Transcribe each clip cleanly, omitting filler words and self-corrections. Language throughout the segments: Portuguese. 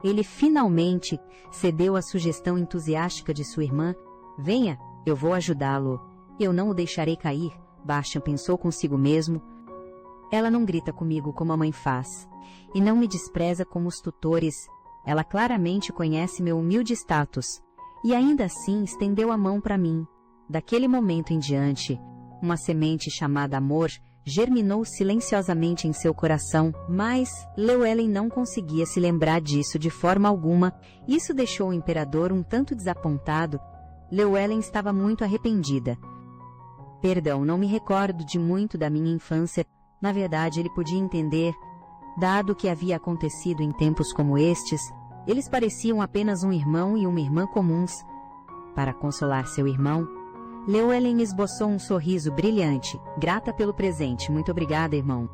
Ele finalmente cedeu à sugestão entusiástica de sua irmã. Venha, eu vou ajudá-lo. Eu não o deixarei cair, Bastian pensou consigo mesmo. Ela não grita comigo como a mãe faz, e não me despreza como os tutores. Ela claramente conhece meu humilde status, e ainda assim estendeu a mão para mim. Daquele momento em diante, uma semente chamada amor germinou silenciosamente em seu coração, mas Llewellyn não conseguia se lembrar disso de forma alguma. Isso deixou o imperador um tanto desapontado. Llewellyn estava muito arrependida. Perdão, não me recordo de muito da minha infância. Na verdade, ele podia entender, dado o que havia acontecido em tempos como estes. Eles pareciam apenas um irmão e uma irmã comuns. Para consolar seu irmão, Llewellyn esboçou um sorriso brilhante. Grata pelo presente, muito obrigada, irmão.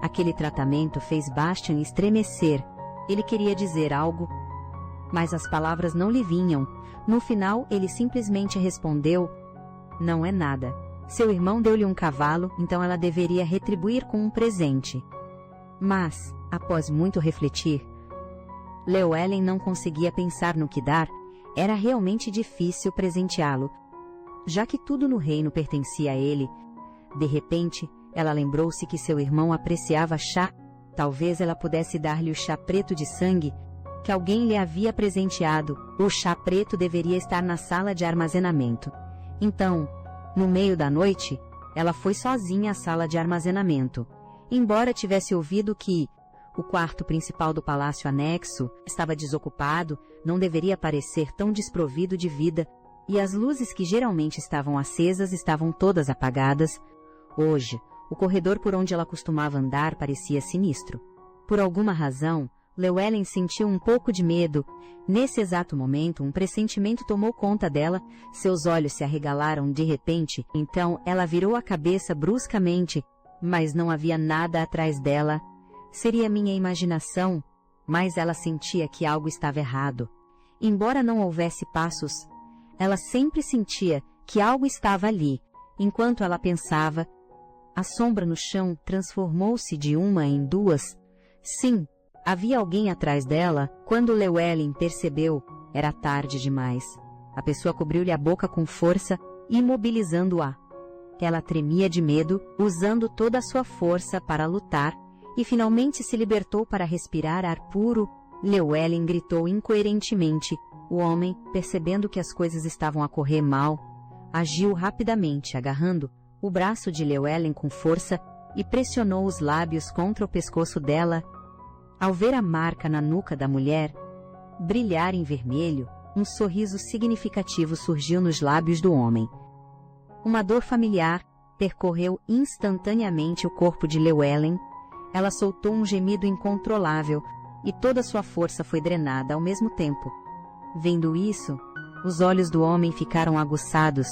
Aquele tratamento fez Bastian estremecer. Ele queria dizer algo, mas as palavras não lhe vinham. No final, ele simplesmente respondeu: não é nada. Seu irmão deu-lhe um cavalo, então ela deveria retribuir com um presente. Mas, após muito refletir, Llewellyn não conseguia pensar no que dar. Era realmente difícil presenteá-lo, já que tudo no reino pertencia a ele. De repente, ela lembrou-se que seu irmão apreciava chá. Talvez ela pudesse dar-lhe o chá preto de sangue que alguém lhe havia presenteado. O chá preto deveria estar na sala de armazenamento. Então, no meio da noite, ela foi sozinha à sala de armazenamento. Embora tivesse ouvido que o quarto principal do palácio anexo estava desocupado, não deveria parecer tão desprovido de vida, e as luzes que geralmente estavam acesas estavam todas apagadas. Hoje, o corredor por onde ela costumava andar parecia sinistro. Por alguma razão, Llewellyn sentiu um pouco de medo. Nesse exato momento, um pressentimento tomou conta dela. Seus olhos se arregalaram de repente, então ela virou a cabeça bruscamente, mas não havia nada atrás dela. Seria minha imaginação, mas ela sentia que algo estava errado. Embora não houvesse passos, ela sempre sentia que algo estava ali. Enquanto ela pensava, a sombra no chão transformou-se de uma em duas. Sim, havia alguém atrás dela. Quando Llewellyn percebeu, era tarde demais. A pessoa cobriu-lhe a boca com força, imobilizando-a. Ela tremia de medo, usando toda a sua força para lutar, e finalmente se libertou para respirar ar puro. Llewellyn gritou incoerentemente. O homem, percebendo que as coisas estavam a correr mal, agiu rapidamente, agarrando o braço de Llewellyn com força e pressionou os lábios contra o pescoço dela. Ao ver a marca na nuca da mulher brilhar em vermelho, um sorriso significativo surgiu nos lábios do homem. Uma dor familiar percorreu instantaneamente o corpo de Llewellyn. Ela soltou um gemido incontrolável e toda sua força foi drenada ao mesmo tempo. Vendo isso, os olhos do homem ficaram aguçados.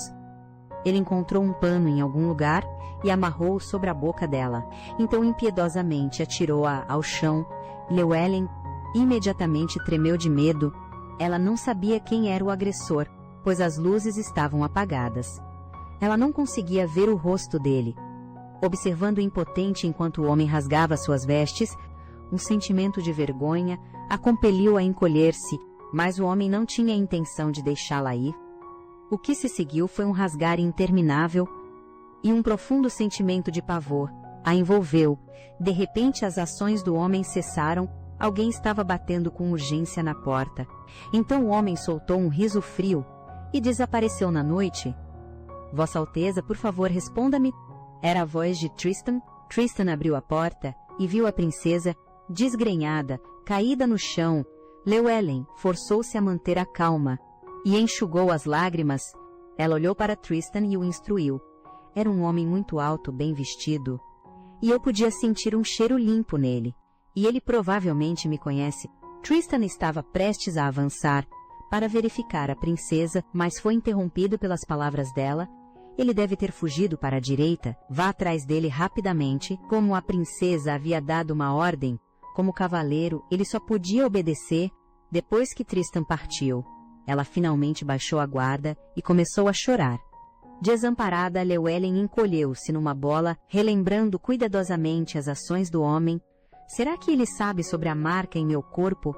Ele encontrou um pano em algum lugar e amarrou-o sobre a boca dela. Então impiedosamente atirou-a ao chão. Llewellyn imediatamente tremeu de medo. Ela não sabia quem era o agressor, pois as luzes estavam apagadas. Ela não conseguia ver o rosto dele. Observando impotente enquanto o homem rasgava suas vestes, um sentimento de vergonha a compeliu a encolher-se, mas o homem não tinha a intenção de deixá-la ir. O que se seguiu foi um rasgar interminável, e um profundo sentimento de pavor a envolveu. De repente as ações do homem cessaram. Alguém estava batendo com urgência na porta. Então o homem soltou um riso frio e desapareceu na noite. Vossa Alteza, por favor, responda-me. Era a voz de Tristan. Tristan abriu a porta e viu a princesa, desgrenhada, caída no chão. Llewellyn forçou-se a manter a calma e enxugou as lágrimas. Ela olhou para Tristan e o instruiu. Era um homem muito alto, bem vestido, e eu podia sentir um cheiro limpo nele. E ele provavelmente me conhece. Tristan estava prestes a avançar para verificar a princesa, mas foi interrompido pelas palavras dela. Ele deve ter fugido para a direita. Vá atrás dele rapidamente. Como a princesa havia dado uma ordem, como cavaleiro, ele só podia obedecer. Depois que Tristan partiu, ela finalmente baixou a guarda e começou a chorar. Desamparada, Llewellyn encolheu-se numa bola, relembrando cuidadosamente as ações do homem. Será que ele sabe sobre a marca em meu corpo?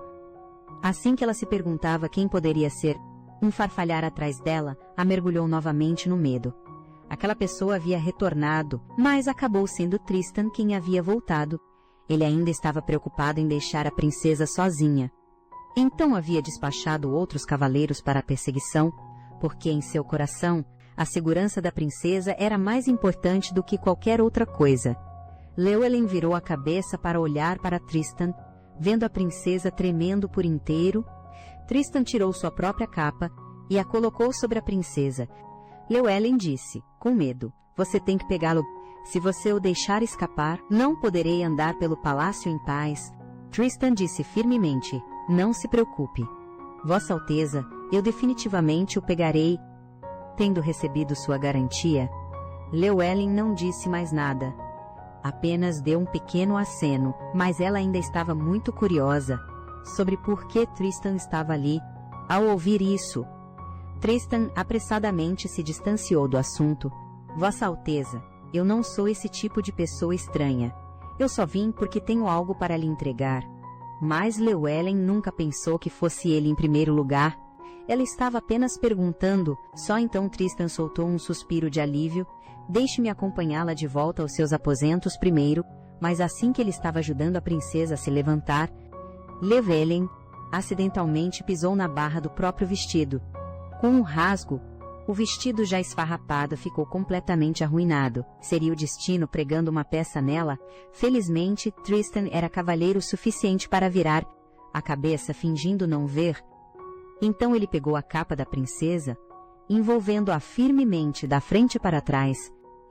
Assim que ela se perguntava quem poderia ser, um farfalhar atrás dela a mergulhou novamente no medo. Aquela pessoa havia retornado, mas acabou sendo Tristan quem havia voltado. Ele ainda estava preocupado em deixar a princesa sozinha. Então havia despachado outros cavaleiros para a perseguição, porque em seu coração a segurança da princesa era mais importante do que qualquer outra coisa. Llewellyn virou a cabeça para olhar para Tristan, vendo a princesa tremendo por inteiro. Tristan tirou sua própria capa e a colocou sobre a princesa. Llewellyn disse, com medo, você tem que pegá-lo. Se você o deixar escapar, não poderei andar pelo palácio em paz. Tristan disse firmemente, não se preocupe. Vossa Alteza, eu definitivamente o pegarei. Tendo recebido sua garantia, Llewellyn não disse mais nada. Apenas deu um pequeno aceno, mas ela ainda estava muito curiosa sobre por que Tristan estava ali. Ao ouvir isso, Tristan apressadamente se distanciou do assunto. Vossa Alteza, eu não sou esse tipo de pessoa estranha. Eu só vim porque tenho algo para lhe entregar. Mas Llewellyn nunca pensou que fosse ele em primeiro lugar. Ela estava apenas perguntando, só então Tristan soltou um suspiro de alívio. Deixe-me acompanhá-la de volta aos seus aposentos primeiro, mas assim que ele estava ajudando a princesa a se levantar, Llewellyn acidentalmente pisou na barra do próprio vestido. Com um rasgo, o vestido já esfarrapado ficou completamente arruinado. Seria o destino pregando uma peça nela? Felizmente, Tristan era cavalheiro suficiente para virar a cabeça fingindo não ver. Então ele pegou a capa da princesa, envolvendo-a firmemente da frente para trás,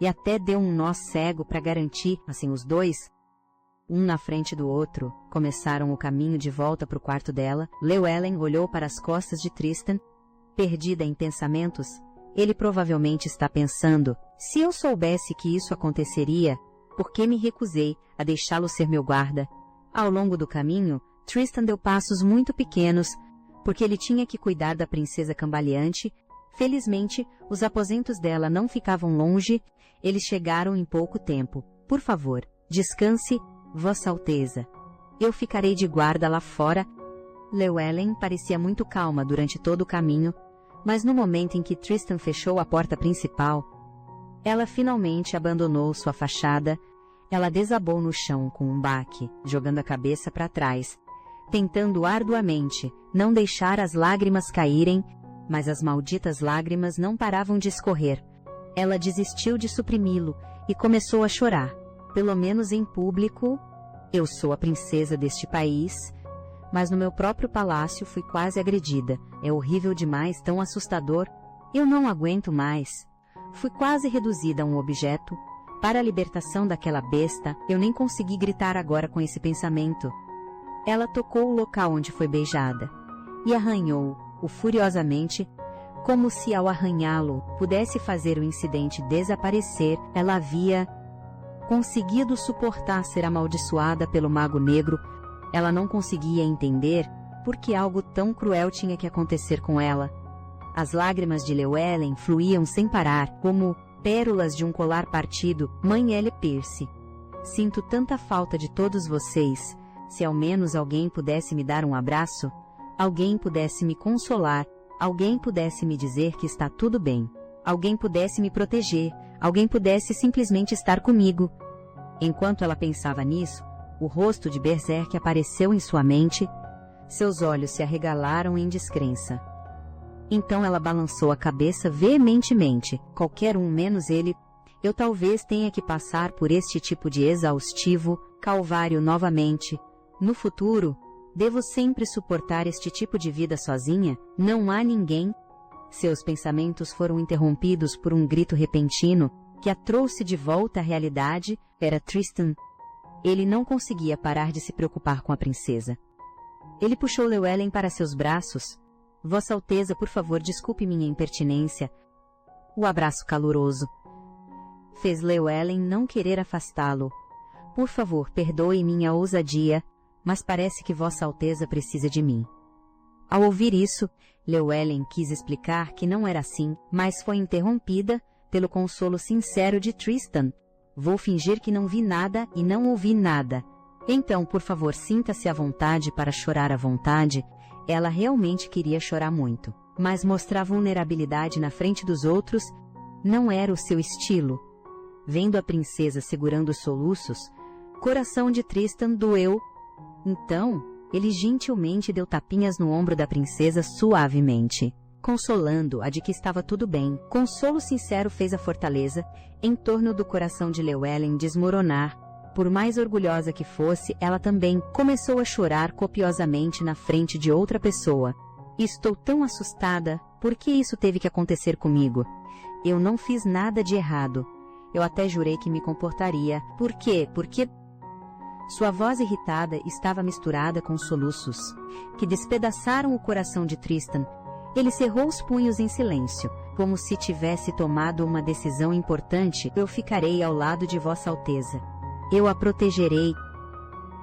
e até deu um nó cego para garantir, assim os dois, um na frente do outro, começaram o caminho de volta para o quarto dela. Llewellyn olhou para as costas de Tristan, perdida em pensamentos. Ele provavelmente está pensando, se eu soubesse que isso aconteceria, por que me recusei a deixá-lo ser meu guarda? Ao longo do caminho, Tristan deu passos muito pequenos, porque ele tinha que cuidar da princesa cambaleante. Felizmente, os aposentos dela não ficavam longe, eles chegaram em pouco tempo. Por favor, descanse, Vossa Alteza. Eu ficarei de guarda lá fora. Llewellyn parecia muito calma durante todo o caminho, mas no momento em que Tristan fechou a porta principal, ela finalmente abandonou sua fachada. Ela desabou no chão com um baque, jogando a cabeça para trás, tentando arduamente não deixar as lágrimas caírem, mas as malditas lágrimas não paravam de escorrer. Ela desistiu de suprimi-lo e começou a chorar. Pelo menos em público, eu sou a princesa deste país, mas no meu próprio palácio fui quase agredida. É horrível demais, tão assustador. Eu não aguento mais. Fui quase reduzida a um objeto. Para a libertação daquela besta, eu nem consegui gritar agora com esse pensamento. Ela tocou o local onde foi beijada e arranhou-o furiosamente, como se ao arranhá-lo pudesse fazer o incidente desaparecer. Ela havia conseguido suportar ser amaldiçoada pelo Mago Negro. Ela não conseguia entender por que algo tão cruel tinha que acontecer com ela. As lágrimas de Llewellyn fluíam sem parar, como pérolas de um colar partido. Mãe Ellie Pierce, sinto tanta falta de todos vocês. Se ao menos alguém pudesse me dar um abraço, alguém pudesse me consolar, alguém pudesse me dizer que está tudo bem, alguém pudesse me proteger, alguém pudesse simplesmente estar comigo. Enquanto ela pensava nisso, o rosto de Berserk apareceu em sua mente. Seus olhos se arregalaram em descrença. Então ela balançou a cabeça veementemente. Qualquer um menos ele. Eu talvez tenha que passar por este tipo de exaustivo calvário novamente. No futuro, devo sempre suportar este tipo de vida sozinha? Não há ninguém. Seus pensamentos foram interrompidos por um grito repentino que a trouxe de volta à realidade. Era Tristan. Ele não conseguia parar de se preocupar com a princesa. Ele puxou Llewellyn para seus braços. Vossa Alteza, por favor, desculpe minha impertinência. O abraço caloroso fez Llewellyn não querer afastá-lo. Por favor, perdoe minha ousadia, mas parece que Vossa Alteza precisa de mim. Ao ouvir isso, Llewellyn quis explicar que não era assim, mas foi interrompida pelo consolo sincero de Tristan. Vou fingir que não vi nada e não ouvi nada. Então, por favor, sinta-se à vontade para chorar à vontade. Ela realmente queria chorar muito, mas mostrar vulnerabilidade na frente dos outros não era o seu estilo. Vendo a princesa segurando os soluços, o coração de Tristan doeu. Então, ele gentilmente deu tapinhas no ombro da princesa suavemente, consolando-a de que estava tudo bem. Consolo sincero fez a fortaleza em torno do coração de Llewellyn desmoronar. Por mais orgulhosa que fosse, ela também começou a chorar copiosamente na frente de outra pessoa. Estou tão assustada. Por que isso teve que acontecer comigo? Eu não fiz nada de errado. Eu até jurei que me comportaria. Por quê? Porque... Sua voz irritada estava misturada com soluços, que despedaçaram o coração de Tristan. Ele cerrou os punhos em silêncio, como se tivesse tomado uma decisão importante. Eu ficarei ao lado de Vossa Alteza. Eu a protegerei.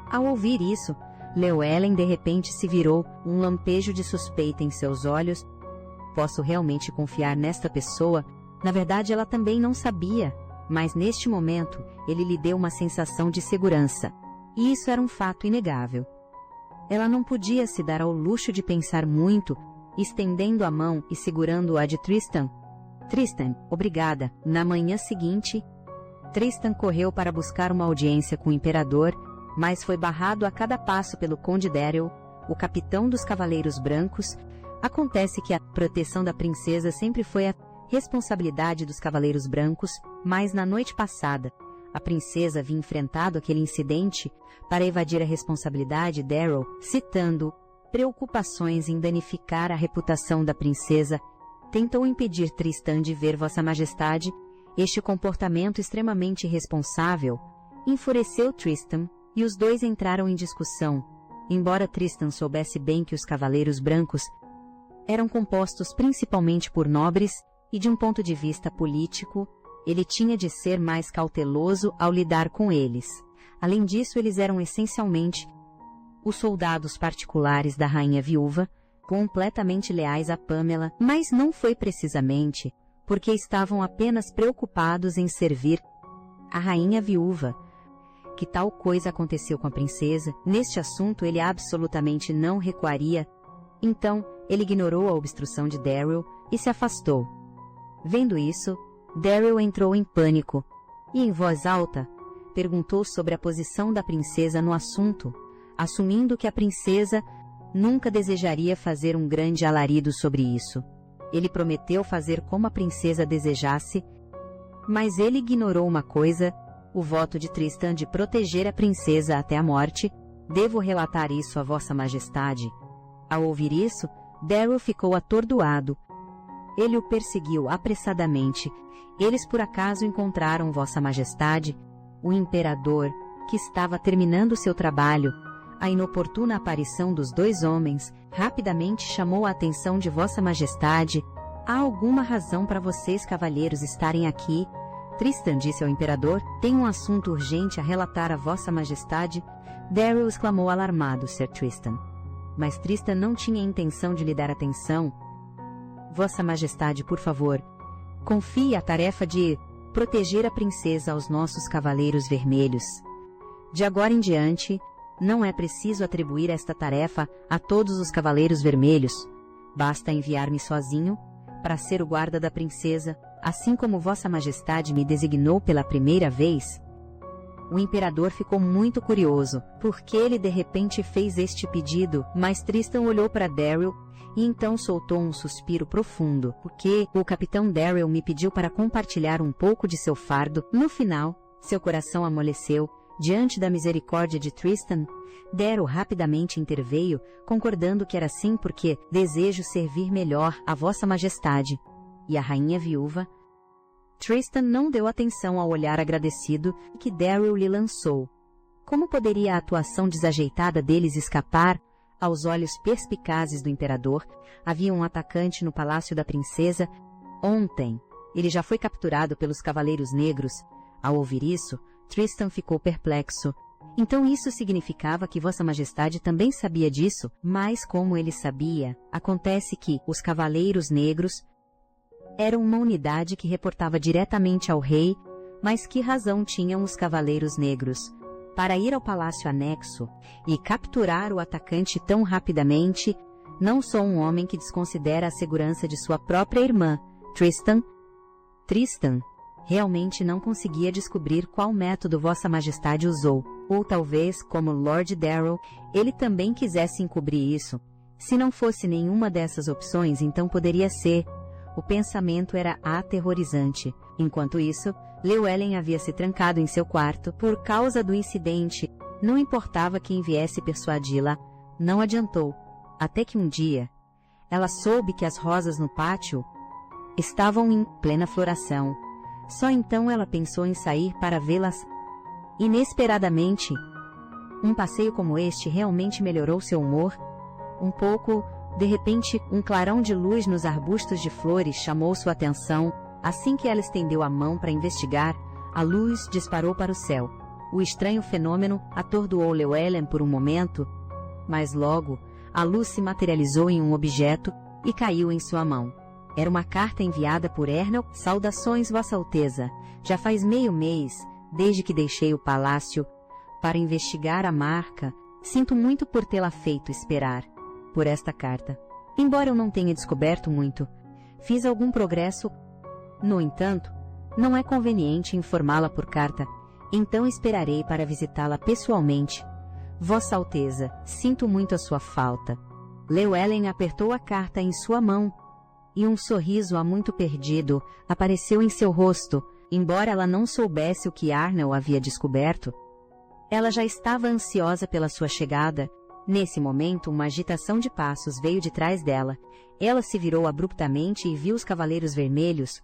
Ao ouvir isso, Llewellyn de repente se virou, um lampejo de suspeita em seus olhos. Posso realmente confiar nesta pessoa? Na verdade, ela também não sabia, mas neste momento, ele lhe deu uma sensação de segurança. E isso era um fato inegável. Ela não podia se dar ao luxo de pensar muito, estendendo a mão e segurando-a de Tristan. Tristan, obrigada. Na manhã seguinte, Tristan correu para buscar uma audiência com o imperador, mas foi barrado a cada passo pelo Conde Daryl, o capitão dos Cavaleiros Brancos. Acontece que a proteção da princesa sempre foi a responsabilidade dos Cavaleiros Brancos, mas na noite passada, a princesa havia enfrentado aquele incidente. Para evadir a responsabilidade, Daryl, citando preocupações em danificar a reputação da princesa, tentou impedir Tristan de ver Vossa Majestade. Este comportamento extremamente irresponsável enfureceu Tristan, e os dois entraram em discussão. Embora Tristan soubesse bem que os Cavaleiros Brancos eram compostos principalmente por nobres, e de um ponto de vista político, ele tinha de ser mais cauteloso ao lidar com eles. Além disso, eles eram essencialmente os soldados particulares da rainha viúva, completamente leais a Pamela, mas não foi precisamente porque estavam apenas preocupados em servir a rainha viúva que tal coisa aconteceu com a princesa. Neste assunto ele absolutamente não recuaria. Então, ele ignorou a obstrução de Daryl e se afastou. Vendo isso, Daryl entrou em pânico e, em voz alta, perguntou sobre a posição da princesa no assunto, assumindo que a princesa nunca desejaria fazer um grande alarido sobre isso. Ele prometeu fazer como a princesa desejasse, mas ele ignorou uma coisa: o voto de Tristan de proteger a princesa até a morte. Devo relatar isso a Vossa Majestade. Ao ouvir isso, Daryl ficou atordoado. Ele o perseguiu apressadamente. Eles por acaso encontraram Vossa Majestade? O imperador, que estava terminando seu trabalho. A inoportuna aparição dos dois homens rapidamente chamou a atenção de Vossa Majestade. Há alguma razão para vocês, cavalheiros, estarem aqui? Tristan disse ao imperador: tem um assunto urgente a relatar a Vossa Majestade. Daryl exclamou alarmado: Sir Tristan. Mas Tristan não tinha intenção de lhe dar atenção. Vossa Majestade, por favor, confie a tarefa de proteger a princesa aos nossos Cavaleiros Vermelhos. De agora em diante, não é preciso atribuir esta tarefa a todos os Cavaleiros Vermelhos. Basta enviar-me sozinho para ser o guarda da princesa, assim como Vossa Majestade me designou pela primeira vez. O imperador ficou muito curioso, porque ele de repente fez este pedido, mas Tristan olhou para Daryl e então soltou um suspiro profundo, porque o capitão Daryl me pediu para compartilhar um pouco de seu fardo. No final, seu coração amoleceu diante da misericórdia de Tristan. Daryl rapidamente interveio, concordando que era assim porque desejo servir melhor a Vossa Majestade e a rainha viúva. Tristan não deu atenção ao olhar agradecido que Daryl lhe lançou. Como poderia a atuação desajeitada deles escapar aos olhos perspicazes do imperador? Havia um atacante no palácio da princesa. Ontem, ele já foi capturado pelos Cavaleiros Negros. Ao ouvir isso, Tristan ficou perplexo. Então isso significava que Vossa Majestade também sabia disso? Mas como ele sabia? Acontece que os Cavaleiros Negros eram uma unidade que reportava diretamente ao rei. Mas que razão tinham os Cavaleiros Negros para ir ao palácio anexo e capturar o atacante tão rapidamente? Não sou um homem que desconsidera a segurança de sua própria irmã, Tristan. Tristan realmente não conseguia descobrir qual método Vossa Majestade usou, ou talvez, como Lord Darrell, ele também quisesse encobrir isso. Se não fosse nenhuma dessas opções, então poderia ser. O pensamento era aterrorizante. Enquanto isso, Llewellyn havia se trancado em seu quarto por causa do incidente. Não importava quem viesse persuadi-la, não adiantou. Até que um dia, ela soube que as rosas no pátio estavam em plena floração. Só então ela pensou em sair para vê-las. Inesperadamente, um passeio como este realmente melhorou seu humor. Um pouco, de repente, um clarão de luz nos arbustos de flores chamou sua atenção. Assim que ela estendeu a mão para investigar, a luz disparou para o céu. O estranho fenômeno atordoou Llewellyn por um momento, mas logo, a luz se materializou em um objeto e caiu em sua mão. Era uma carta enviada por Ernell. Saudações, Vossa Alteza. Já faz meio mês, desde que deixei o palácio, para investigar a marca. Sinto muito por tê-la feito esperar por esta carta. Embora eu não tenha descoberto muito, fiz algum progresso. No entanto, não é conveniente informá-la por carta, então esperarei para visitá-la pessoalmente. Vossa Alteza, sinto muito a sua falta. Llewellyn apertou a carta em sua mão, e um sorriso há muito perdido apareceu em seu rosto. Embora ela não soubesse o que Arnell havia descoberto, ela já estava ansiosa pela sua chegada. Nesse momento, uma agitação de passos veio de trás dela. Ela se virou abruptamente e viu os Cavaleiros Vermelhos,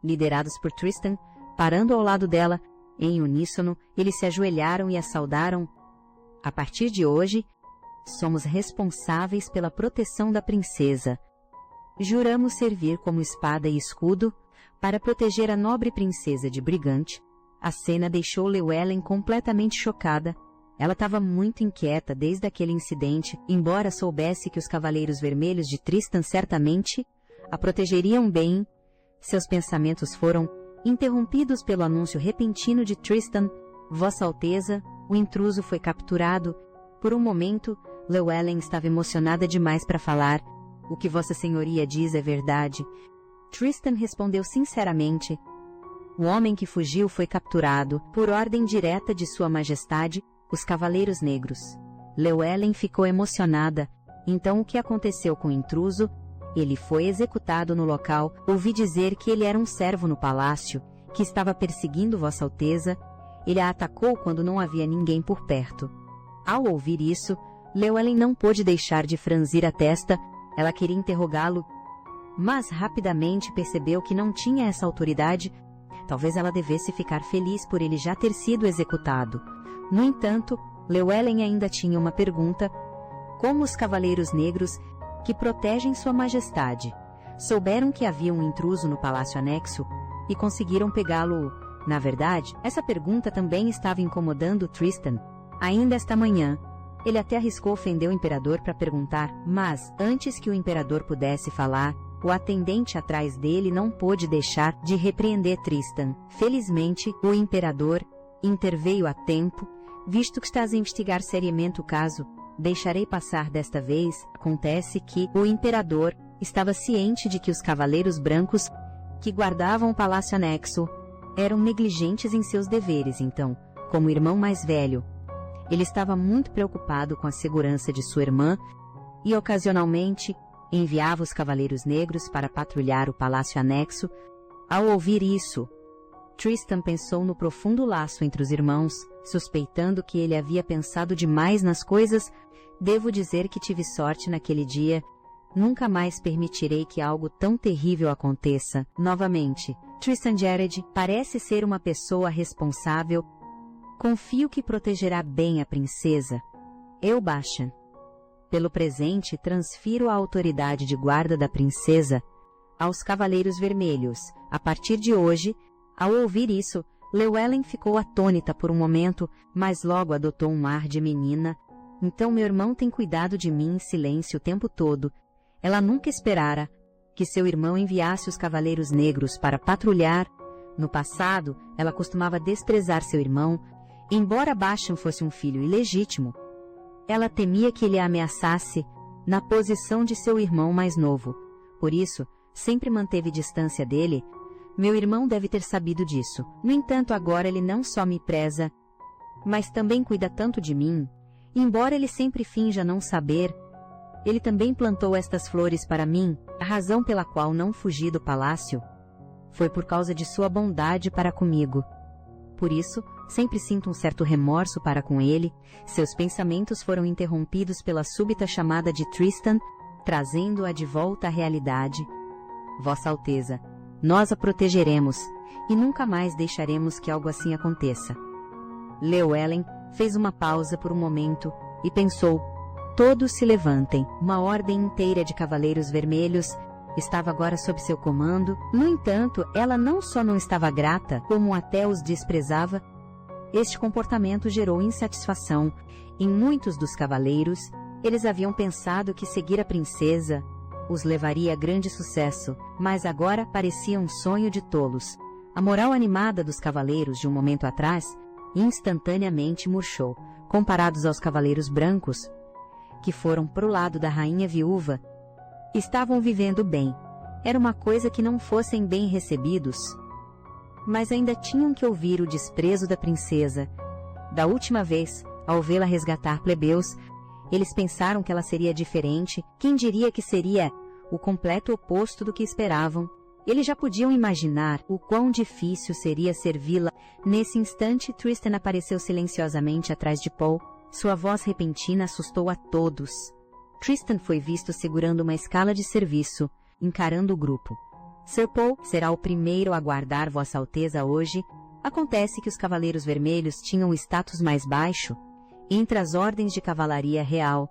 liderados por Tristan, parando ao lado dela. Em uníssono, eles se ajoelharam e a saudaram. A partir de hoje, somos responsáveis pela proteção da princesa. Juramos servir como espada e escudo para proteger a nobre princesa de Brigante. A cena deixou Llewellyn completamente chocada. Ela estava muito inquieta desde aquele incidente, embora soubesse que os Cavaleiros Vermelhos de Tristan certamente a protegeriam bem. Seus pensamentos foram interrompidos pelo anúncio repentino de Tristan. Vossa Alteza, o intruso foi capturado. Por um momento, Llewellyn estava emocionada demais para falar. O que Vossa Senhoria diz é verdade. Tristan respondeu sinceramente. O homem que fugiu foi capturado, por ordem direta de Sua Majestade, os Cavaleiros Negros. Llewellyn ficou emocionada. Então o que aconteceu com o intruso? Ele foi executado no local. Ouvi dizer que ele era um servo no palácio, que estava perseguindo Vossa Alteza. Ele a atacou quando não havia ninguém por perto. Ao ouvir isso, Llewellyn não pôde deixar de franzir a testa. Ela queria interrogá-lo, mas rapidamente percebeu que não tinha essa autoridade. Talvez ela devesse ficar feliz por ele já ter sido executado. No entanto, Llewellyn ainda tinha uma pergunta. Como os Cavaleiros Negros, que protegem Sua Majestade, souberam que havia um intruso no palácio anexo e conseguiram pegá-lo? Na verdade, essa pergunta também estava incomodando Tristan. Ainda esta manhã, ele até arriscou ofender o imperador para perguntar, mas, antes que o imperador pudesse falar, o atendente atrás dele não pôde deixar de repreender Tristan. Felizmente, o imperador interveio a tempo. Visto que estás a investigar seriamente o caso, deixarei passar desta vez. Acontece que o imperador estava ciente de que os Cavaleiros Brancos, que guardavam o palácio anexo, eram negligentes em seus deveres. Então, como irmão mais velho, ele estava muito preocupado com a segurança de sua irmã e, ocasionalmente, enviava os Cavaleiros Negros para patrulhar o palácio anexo. Ao ouvir isso, Tristan pensou no profundo laço entre os irmãos, suspeitando que ele havia pensado demais nas coisas. Devo dizer que tive sorte naquele dia. Nunca mais permitirei que algo tão terrível aconteça novamente. Tristan Jared parece ser uma pessoa responsável. Confio que protegerá bem a princesa. Eu, Bastian. Pelo presente, transfiro a autoridade de guarda da princesa aos Cavaleiros Vermelhos. A partir de hoje, ao ouvir isso, Llewellyn ficou atônita por um momento, mas logo adotou um ar de menina. Então meu irmão tem cuidado de mim em silêncio o tempo todo. Ela nunca esperara que seu irmão enviasse os Cavaleiros Negros para patrulhar. No passado, ela costumava desprezar seu irmão. Embora Bastian fosse um filho ilegítimo, ela temia que ele a ameaçasse. na posição de seu irmão mais novo. Por isso, sempre manteve distância dele. Meu irmão deve ter sabido disso. No entanto, agora ele não só me preza, mas também cuida tanto de mim. Embora ele sempre finja não saber, ele também plantou estas flores para mim. A razão pela qual não fugi do palácio foi por causa de sua bondade para comigo. Por isso, sempre sinto um certo remorso para com ele. Seus pensamentos foram interrompidos pela súbita chamada de Tristan, trazendo-a de volta à realidade. Vossa Alteza, nós a protegeremos, e nunca mais deixaremos que algo assim aconteça. Llewellyn fez uma pausa por um momento, e pensou: todos se levantem. Uma ordem inteira de cavaleiros vermelhos estava agora sob seu comando. No entanto, ela não só não estava grata, como até os desprezava. Este comportamento gerou insatisfação em muitos dos cavaleiros. Eles haviam pensado que seguir a princesa os levaria a grande sucesso, mas agora parecia um sonho de tolos. A moral animada dos cavaleiros de um momento atrás instantaneamente murchou. Comparados aos cavaleiros brancos, que foram pro lado da rainha viúva, estavam vivendo bem. Era uma coisa que não fossem bem recebidos, mas ainda tinham que ouvir o desprezo da princesa. Da última vez, ao vê-la resgatar plebeus, eles pensaram que ela seria diferente. Quem diria que seria o completo oposto do que esperavam? Eles já podiam imaginar o quão difícil seria servi-la. Nesse instante, Tristan apareceu silenciosamente atrás de Paul. Sua voz repentina assustou a todos. Tristan foi visto segurando uma escala de serviço, encarando o grupo. Sir Paul será o primeiro a guardar Vossa Alteza hoje. Acontece que os Cavaleiros Vermelhos tinham o status mais baixo entre as ordens de cavalaria real.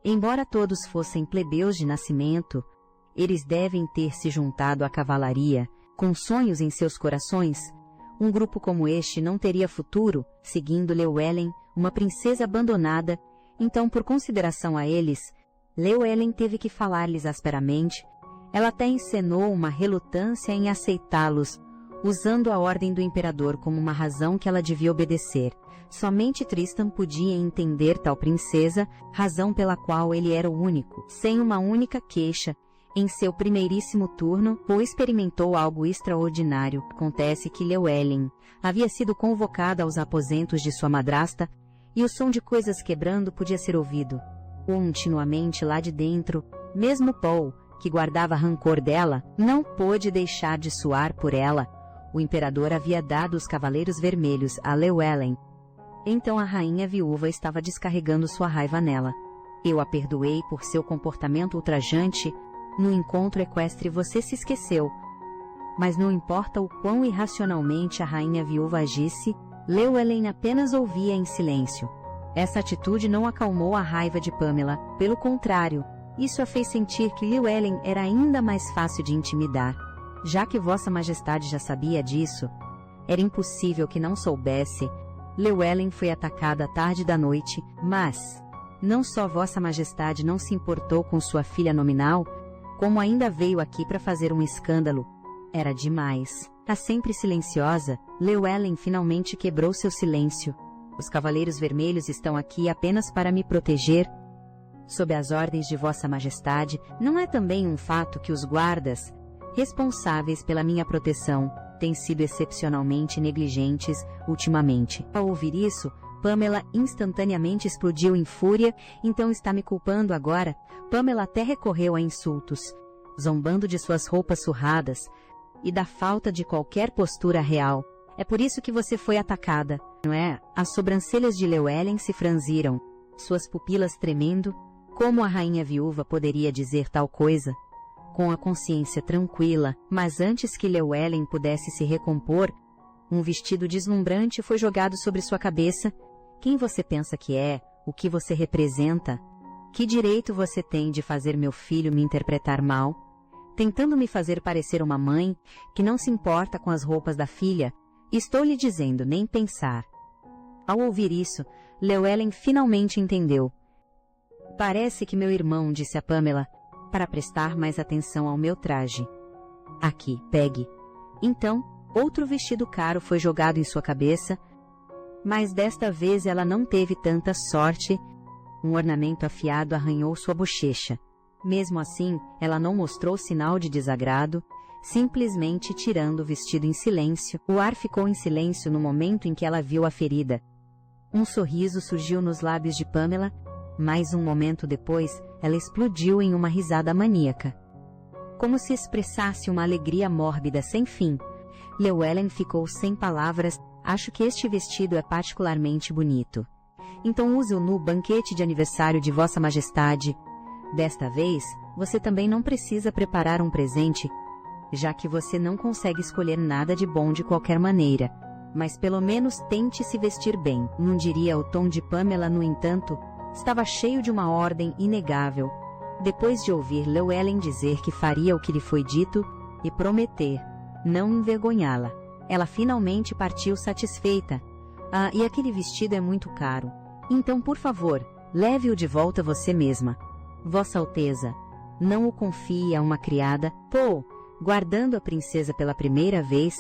Embora todos fossem plebeus de nascimento, eles devem ter se juntado à cavalaria, com sonhos em seus corações. Um grupo como este não teria futuro, seguindo Llewellyn, uma princesa abandonada. Então, por consideração a eles, Llewellyn teve que falar-lhes asperamente. Ela até encenou uma relutância em aceitá-los, usando a ordem do imperador como uma razão que ela devia obedecer. Somente Tristan podia entender tal princesa, razão pela qual ele era o único, sem uma única queixa. Em seu primeiríssimo turno, Paul experimentou algo extraordinário. Acontece que Llewellyn havia sido convocada aos aposentos de sua madrasta, e o som de coisas quebrando podia ser ouvido continuamente lá de dentro. Mesmo Paul, que guardava rancor dela, não pôde deixar de suar por ela. O imperador havia dado os Cavaleiros Vermelhos a Llewellyn. Então a rainha viúva estava descarregando sua raiva nela. Eu a perdoei por seu comportamento ultrajante. No encontro equestre você se esqueceu. Mas não importa o quão irracionalmente a rainha viúva agisse, Llewellyn apenas ouvia em silêncio. Essa atitude não acalmou a raiva de Pamela. Pelo contrário, isso a fez sentir que Llewellyn era ainda mais fácil de intimidar. Já que Vossa Majestade já sabia disso, era impossível que não soubesse. Llewellyn foi atacada à tarde da noite, mas não só Vossa Majestade não se importou com sua filha nominal, como ainda veio aqui para fazer um escândalo. Era demais. A sempre silenciosa, Llewellyn finalmente quebrou seu silêncio. Os Cavaleiros Vermelhos estão aqui apenas para me proteger. Sob as ordens de Vossa Majestade, não é também um fato que os guardas, responsáveis pela minha proteção, têm sido excepcionalmente negligentes ultimamente. Ao ouvir isso, Pamela instantaneamente explodiu em fúria. Então está me culpando agora? Pamela até recorreu a insultos, zombando de suas roupas surradas e da falta de qualquer postura real. É por isso que você foi atacada, não é? As sobrancelhas de Llewellyn se franziram, suas pupilas tremendo. Como a rainha viúva poderia dizer tal coisa? Com a consciência tranquila, mas antes que Llewellyn pudesse se recompor, um vestido deslumbrante foi jogado sobre sua cabeça. Quem você pensa que é? O que você representa? Que direito você tem de fazer meu filho me interpretar mal? Tentando me fazer parecer uma mãe que não se importa com as roupas da filha? Estou lhe dizendo, nem pensar. Ao ouvir isso, Llewellyn finalmente entendeu. Parece que meu irmão disse a Pamela para prestar mais atenção ao meu traje. Aqui, pegue. Então, outro vestido caro foi jogado em sua cabeça, mas desta vez ela não teve tanta sorte. Um ornamento afiado arranhou sua bochecha. Mesmo assim, ela não mostrou sinal de desagrado, simplesmente tirando o vestido em silêncio. O ar ficou em silêncio no momento em que ela viu a ferida. Um sorriso surgiu nos lábios de Pamela, mas um momento depois, ela explodiu em uma risada maníaca. Como se expressasse uma alegria mórbida sem fim. Llewellyn ficou sem palavras. Acho que este vestido é particularmente bonito. Então use-o no banquete de aniversário de Vossa Majestade. Desta vez, você também não precisa preparar um presente, já que você não consegue escolher nada de bom de qualquer maneira. Mas pelo menos tente se vestir bem. Não diria o tom de Pamela, no entanto, estava cheio de uma ordem inegável. Depois de ouvir Llewellyn dizer que faria o que lhe foi dito e prometer não envergonhá-la, ela finalmente partiu satisfeita. Ah, e aquele vestido é muito caro. Então, por favor, leve-o de volta você mesma. Vossa Alteza, não o confie a uma criada. Paul, guardando a princesa pela primeira vez,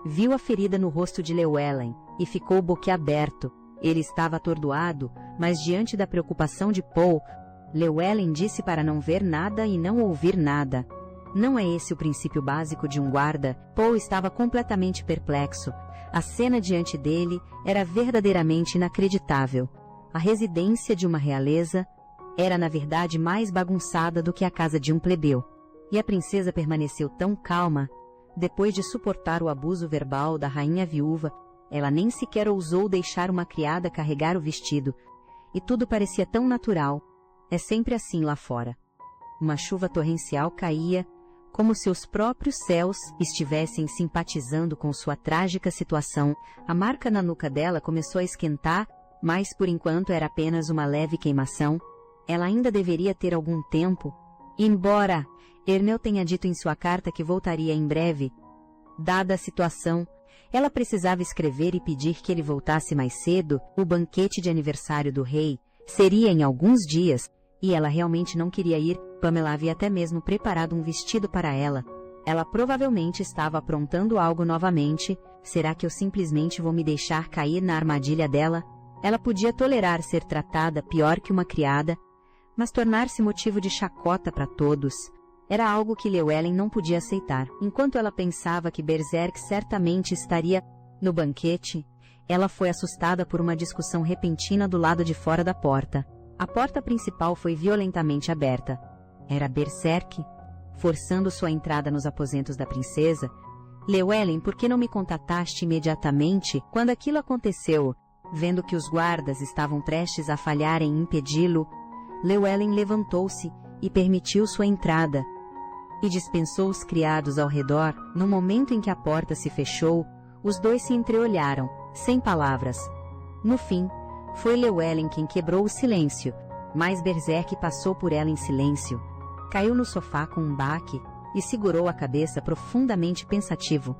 viu a ferida no rosto de Llewellyn e ficou boquiaberto. Ele estava atordoado, mas diante da preocupação de Paul, Llewellyn disse para não ver nada e não ouvir nada. Não é esse o princípio básico de um guarda? Paul estava completamente perplexo. A cena diante dele era verdadeiramente inacreditável. A residência de uma realeza era, na verdade, mais bagunçada do que a casa de um plebeu. E a princesa permaneceu tão calma. Depois de suportar o abuso verbal da rainha viúva, ela nem sequer ousou deixar uma criada carregar o vestido. E tudo parecia tão natural. É sempre assim lá fora. Uma chuva torrencial caía, como se os próprios céus estivessem simpatizando com sua trágica situação. A marca na nuca dela começou a esquentar, mas por enquanto era apenas uma leve queimação. Ela ainda deveria ter algum tempo. Embora Erneu tenha dito em sua carta que voltaria em breve, dada a situação, ela precisava escrever e pedir que ele voltasse mais cedo. O banquete de aniversário do rei seria em alguns dias, e ela realmente não queria ir. Pamela havia até mesmo preparado um vestido para ela. Ela provavelmente estava aprontando algo novamente. Será que eu simplesmente vou me deixar cair na armadilha dela? Ela podia tolerar ser tratada pior que uma criada, mas tornar-se motivo de chacota para todos era algo que Llewellyn não podia aceitar. Enquanto ela pensava que Berserk certamente estaria no banquete, ela foi assustada por uma discussão repentina do lado de fora da porta. A porta principal foi violentamente aberta. Era Berserk, forçando sua entrada nos aposentos da princesa. Llewellyn, por que não me contataste imediatamente quando aquilo aconteceu? Vendo que os guardas estavam prestes a falhar em impedi-lo, Llewellyn levantou-se e permitiu sua entrada. E dispensou os criados ao redor. No momento em que a porta se fechou, os dois se entreolharam, sem palavras. No fim, foi Llewellyn quem quebrou o silêncio, mas Berserk passou por ela em silêncio. Caiu no sofá com um baque e segurou a cabeça profundamente pensativo.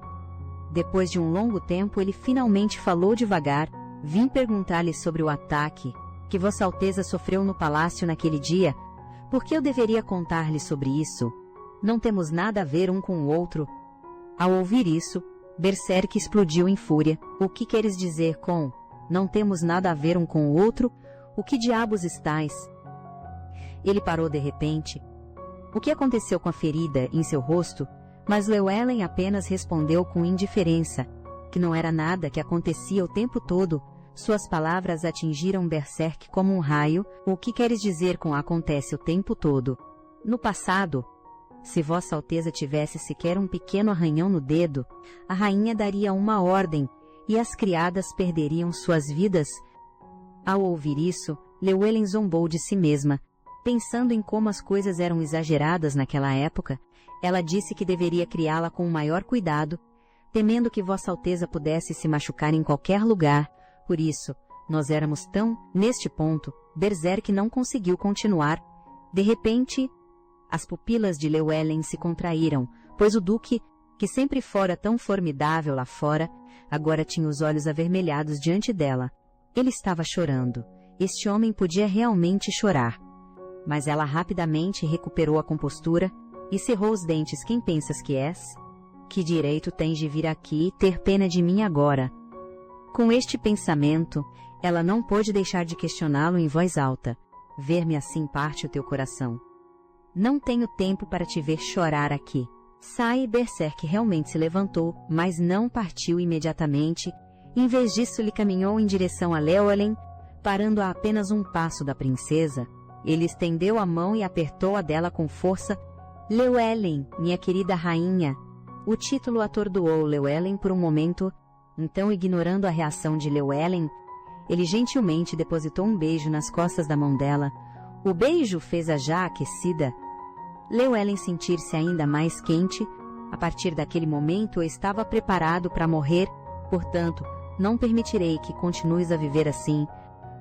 Depois de um longo tempo, ele finalmente falou devagar. Vim perguntar-lhe sobre o ataque que Vossa Alteza sofreu no palácio naquele dia. Por que eu deveria contar-lhe sobre isso? Não temos nada a ver um com o outro. Ao ouvir isso, Berserk explodiu em fúria. O que queres dizer com não temos nada a ver um com o outro? O que diabos estás? Ele parou de repente. O que aconteceu com a ferida em seu rosto? Mas Llewellyn apenas respondeu com indiferença, que não era nada que acontecia o tempo todo. Suas palavras atingiram Berserk como um raio. O que queres dizer com acontece o tempo todo? No passado, se Vossa Alteza tivesse sequer um pequeno arranhão no dedo, a rainha daria uma ordem, e as criadas perderiam suas vidas. Ao ouvir isso, Llewellyn zombou de si mesma. Pensando em como as coisas eram exageradas naquela época, ela disse que deveria criá-la com o maior cuidado, temendo que Vossa Alteza pudesse se machucar em qualquer lugar. Por isso, nós éramos tão... Neste ponto, Berserk não conseguiu continuar. De repente, as pupilas de Llewellyn se contraíram, pois o duque, que sempre fora tão formidável lá fora, agora tinha os olhos avermelhados diante dela. Ele estava chorando. Este homem podia realmente chorar. Mas ela rapidamente recuperou a compostura e cerrou os dentes. Quem pensas que és? Que direito tens de vir aqui e ter pena de mim agora? Com este pensamento, ela não pôde deixar de questioná-lo em voz alta. Ver-me assim parte o teu coração. Não tenho tempo para te ver chorar aqui. Sai, Berserk realmente se levantou, mas não partiu imediatamente. Em vez disso, ele caminhou em direção a Llewellyn, parando a apenas um passo da princesa. Ele estendeu a mão e apertou a dela com força. Llewellyn, minha querida rainha. O título atordoou Llewellyn por um momento. Então, ignorando a reação de Llewellyn, ele gentilmente depositou um beijo nas costas da mão dela. O beijo fez-a já aquecida. Llewellyn sentir-se ainda mais quente. A partir daquele momento, eu estava preparado para morrer. Portanto, não permitirei que continues a viver assim.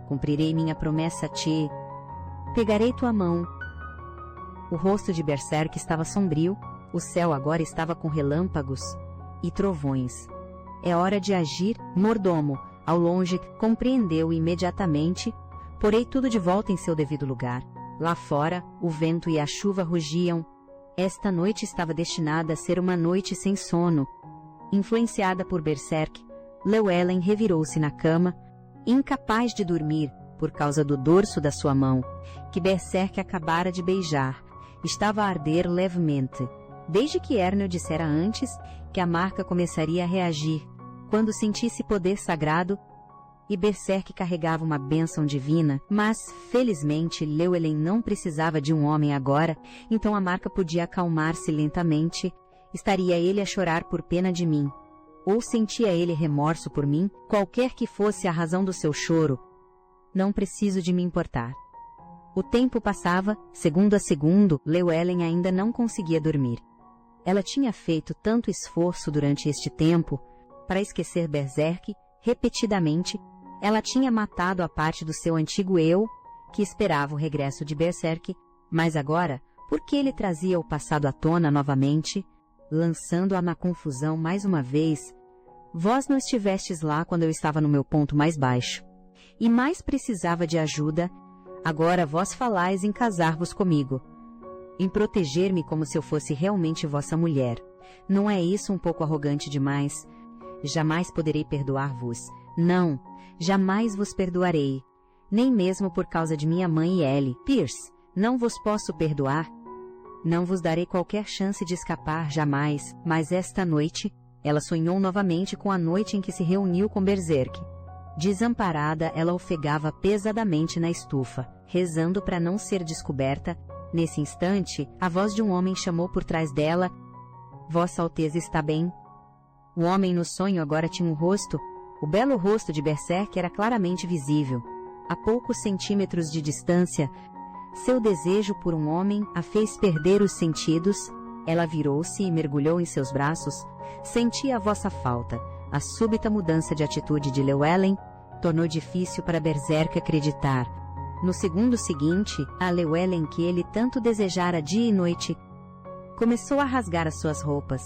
Cumprirei minha promessa a ti. Pegarei tua mão. O rosto de Berserk estava sombrio. O céu agora estava com relâmpagos e trovões. É hora de agir, mordomo. Ao longe, compreendeu imediatamente. Porei tudo de volta em seu devido lugar. Lá fora, o vento e a chuva rugiam. Esta noite estava destinada a ser uma noite sem sono. Influenciada por Berserk, Llewellyn revirou-se na cama, incapaz de dormir por causa do dorso da sua mão, que Berserk acabara de beijar. Estava a arder levemente, desde que Ernil dissera antes que a marca começaria a reagir, quando sentisse poder sagrado, e Berserk carregava uma bênção divina, mas, felizmente, Llewellyn não precisava de um homem agora, então a marca podia acalmar-se lentamente. Estaria ele a chorar por pena de mim? Ou sentia ele remorso por mim, qualquer que fosse a razão do seu choro? Não preciso de me importar. O tempo passava, segundo a segundo, Llewellyn ainda não conseguia dormir. Ela tinha feito tanto esforço durante este tempo para esquecer Berserk, repetidamente. Ela tinha matado a parte do seu antigo eu, que esperava o regresso de Berserk, mas agora, por que ele trazia o passado à tona novamente, lançando-a na confusão mais uma vez? Vós não estivestes lá quando eu estava no meu ponto mais baixo, e mais precisava de ajuda. Agora vós falais em casar-vos comigo, em proteger-me como se eu fosse realmente vossa mulher. Não é isso um pouco arrogante demais? Jamais poderei perdoar-vos. Não, jamais vos perdoarei. Nem mesmo por causa de minha mãe e Ellie. Pierce, não vos posso perdoar. Não vos darei qualquer chance de escapar, jamais. Mas esta noite, ela sonhou novamente com a noite em que se reuniu com Berserk. Desamparada, ela ofegava pesadamente na estufa, rezando para não ser descoberta. Nesse instante, a voz de um homem chamou por trás dela. Vossa Alteza está bem? O homem no sonho agora tinha um rosto. O belo rosto de Berserk era claramente visível. A poucos centímetros de distância, seu desejo por um homem a fez perder os sentidos. Ela virou-se e mergulhou em seus braços. Senti a vossa falta. A súbita mudança de atitude de Llewellyn tornou difícil para Berserk acreditar. No segundo seguinte, a Llewellyn que ele tanto desejara dia e noite, começou a rasgar as suas roupas.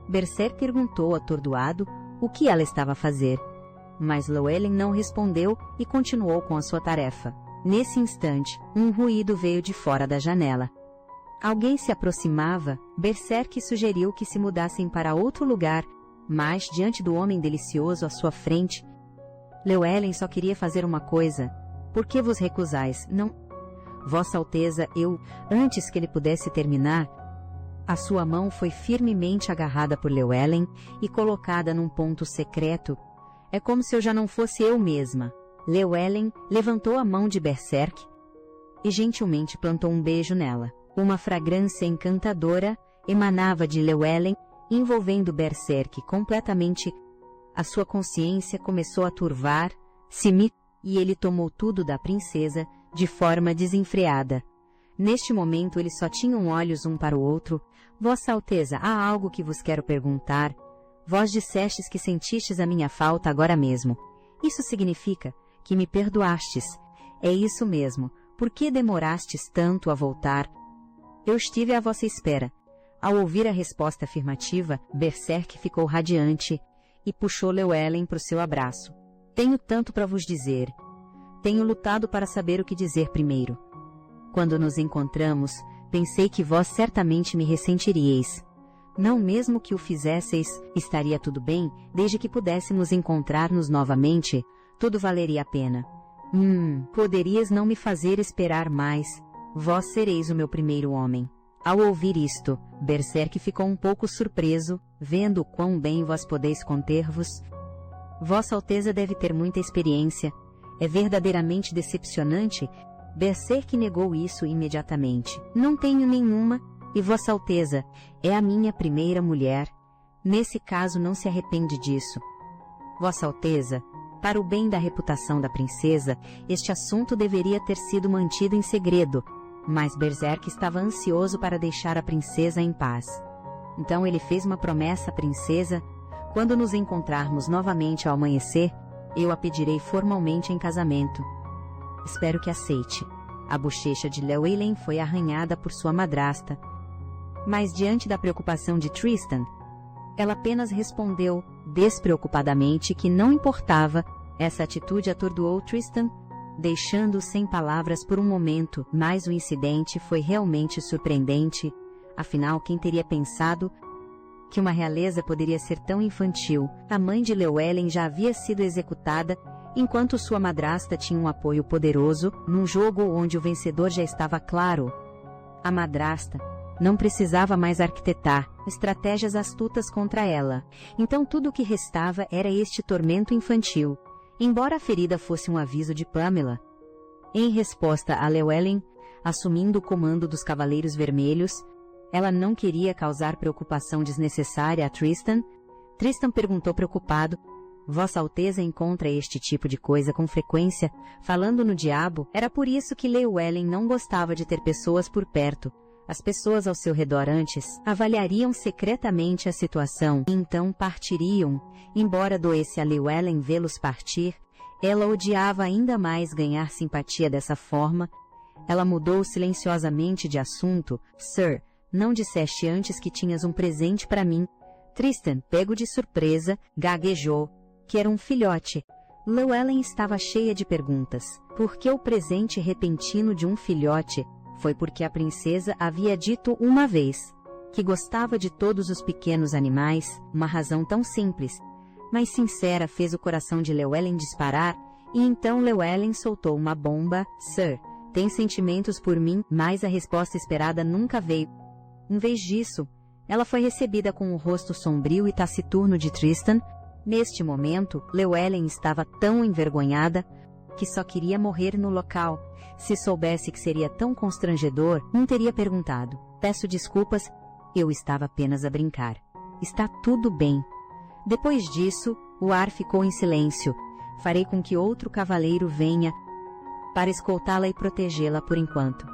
Berserk perguntou atordoado o que ela estava a fazer. Mas Llewellyn não respondeu e continuou com a sua tarefa. Nesse instante, um ruído veio de fora da janela. Alguém se aproximava. Berserk sugeriu que se mudassem para outro lugar, mas, diante do homem delicioso à sua frente, Llewellyn só queria fazer uma coisa. Por que vos recusais? Não. Vossa Alteza, eu... Antes que ele pudesse terminar, a sua mão foi firmemente agarrada por Llewellyn e colocada num ponto secreto. É como se eu já não fosse eu mesma. Llewellyn levantou a mão de Berserk e gentilmente plantou um beijo nela. Uma fragrância encantadora emanava de Llewellyn, envolvendo Berserk completamente. A sua consciência começou a turvar, e ele tomou tudo da princesa de forma desenfreada. Neste momento eles só tinham olhos um para o outro. Vossa Alteza, há algo que vos quero perguntar. Vós dissestes que sentistes a minha falta agora mesmo. Isso significa que me perdoastes. É isso mesmo. Por que demorastes tanto a voltar? Eu estive à vossa espera. Ao ouvir a resposta afirmativa, Berserk ficou radiante e puxou Llewellyn para o seu abraço. Tenho tanto para vos dizer. Tenho lutado para saber o que dizer primeiro. Quando nos encontramos, pensei que vós certamente me ressentiríeis. Não mesmo que o fizesseis, estaria tudo bem, desde que pudéssemos encontrar-nos novamente, tudo valeria a pena. Poderias não me fazer esperar mais. Vós sereis o meu primeiro homem. Ao ouvir isto, Berserk ficou um pouco surpreso, vendo quão bem vós podeis conter-vos. Vossa Alteza deve ter muita experiência. É verdadeiramente decepcionante. Berserk negou isso imediatamente. Não tenho nenhuma, e Vossa Alteza é a minha primeira mulher. Nesse caso não se arrepende disso. Vossa Alteza, para o bem da reputação da princesa, este assunto deveria ter sido mantido em segredo, mas Berserk estava ansioso para deixar a princesa em paz. Então ele fez uma promessa à princesa: quando nos encontrarmos novamente ao amanhecer, eu a pedirei formalmente em casamento. Espero que aceite. A bochecha de Llewellyn foi arranhada por sua madrasta. Mas diante da preocupação de Tristan, ela apenas respondeu despreocupadamente que não importava. Essa atitude atordoou Tristan, deixando-o sem palavras por um momento, mas o incidente foi realmente surpreendente. Afinal, quem teria pensado que uma realeza poderia ser tão infantil? A mãe de Llewellyn já havia sido executada, enquanto sua madrasta tinha um apoio poderoso, num jogo onde o vencedor já estava claro. A madrasta não precisava mais arquitetar estratégias astutas contra ela. Então tudo o que restava era este tormento infantil. Embora a ferida fosse um aviso de Pamela, em resposta a Llewellyn, assumindo o comando dos Cavaleiros Vermelhos, ela não queria causar preocupação desnecessária a Tristan. Tristan perguntou preocupado: Vossa Alteza encontra este tipo de coisa com frequência? Falando no diabo, era por isso que Llewellyn não gostava de ter pessoas por perto. As pessoas ao seu redor antes avaliariam secretamente a situação e então partiriam. Embora doesse a Llewellyn vê-los partir, ela odiava ainda mais ganhar simpatia dessa forma. Ela mudou silenciosamente de assunto. Sir, não disseste antes que tinhas um presente para mim? Tristan, pego de surpresa, gaguejou que era um filhote. Llewellyn estava cheia de perguntas. Por que o presente repentino de um filhote? Foi porque a princesa havia dito uma vez que gostava de todos os pequenos animais. Uma razão tão simples, mas sincera, fez o coração de Llewellyn disparar, e então Llewellyn soltou uma bomba. Sir, tem sentimentos por mim? Mas a resposta esperada nunca veio. Em vez disso, ela foi recebida com o rosto sombrio e taciturno de Tristan. Neste momento, Llewellyn estava tão envergonhada que só queria morrer no local. Se soubesse que seria tão constrangedor, não teria perguntado. Peço desculpas, eu estava apenas a brincar. Está tudo bem. Depois disso, o ar ficou em silêncio. Farei com que outro cavaleiro venha para escoltá-la e protegê-la por enquanto.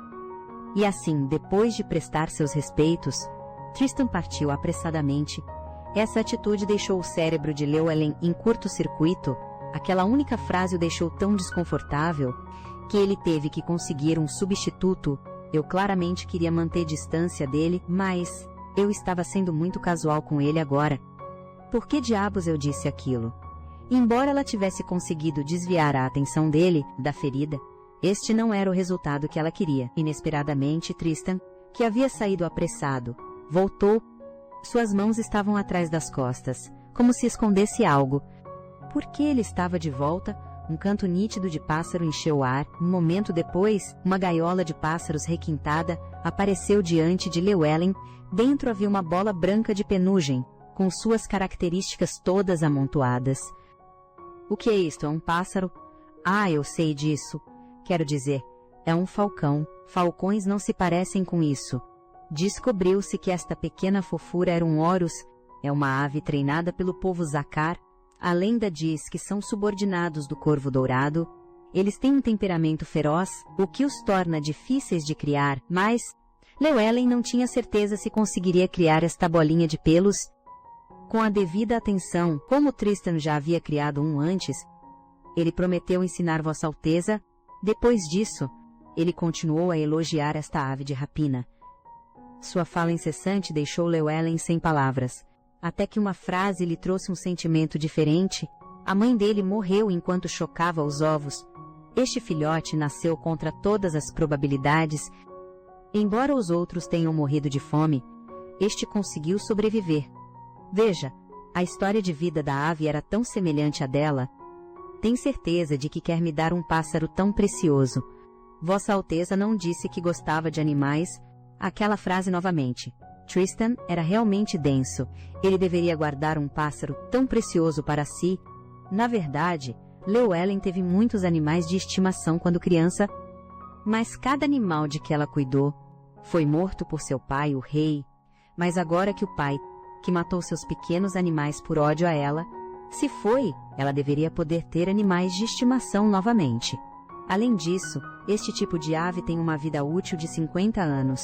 E assim, depois de prestar seus respeitos, Tristan partiu apressadamente. Essa atitude deixou o cérebro de Llewellyn em curto-circuito. Aquela única frase o deixou tão desconfortável que ele teve que conseguir um substituto. Eu claramente queria manter distância dele, mas eu estava sendo muito casual com ele agora. Por que diabos eu disse aquilo? Embora ela tivesse conseguido desviar a atenção dele da ferida, este não era o resultado que ela queria. Inesperadamente, Tristan, que havia saído apressado, voltou. Suas mãos estavam atrás das costas, como se escondesse algo. Por que ele estava de volta? Um canto nítido de pássaro encheu o ar. Um momento depois, uma gaiola de pássaros requintada apareceu diante de Llewellyn. Dentro havia uma bola branca de penugem, com suas características todas amontoadas. O que é isto? É um pássaro? Ah, eu sei disso. Quero dizer, é um falcão. Falcões não se parecem com isso. Descobriu-se que esta pequena fofura era um Horus. É uma ave treinada pelo povo Zakar. A lenda diz que são subordinados do corvo dourado. Eles têm um temperamento feroz, o que os torna difíceis de criar, mas Llewellyn não tinha certeza se conseguiria criar esta bolinha de pelos com a devida atenção. Como Tristan já havia criado um antes, ele prometeu ensinar Vossa Alteza. Depois disso, ele continuou a elogiar esta ave de rapina. Sua fala incessante deixou Llewellyn sem palavras. Até que uma frase lhe trouxe um sentimento diferente. A mãe dele morreu enquanto chocava os ovos. Este filhote nasceu contra todas as probabilidades. Embora os outros tenham morrido de fome, este conseguiu sobreviver. Veja, a história de vida da ave era tão semelhante à dela. Tem certeza de que quer me dar um pássaro tão precioso? Vossa Alteza não disse que gostava de animais? Aquela frase novamente. Tristan era realmente denso. Ele deveria guardar um pássaro tão precioso para si. Na verdade, Llewellyn teve muitos animais de estimação quando criança, mas cada animal de que ela cuidou foi morto por seu pai, o rei. Mas agora que o pai, que matou seus pequenos animais por ódio a ela, se foi, ela deveria poder ter animais de estimação novamente. Além disso, este tipo de ave tem uma vida útil de 50 anos.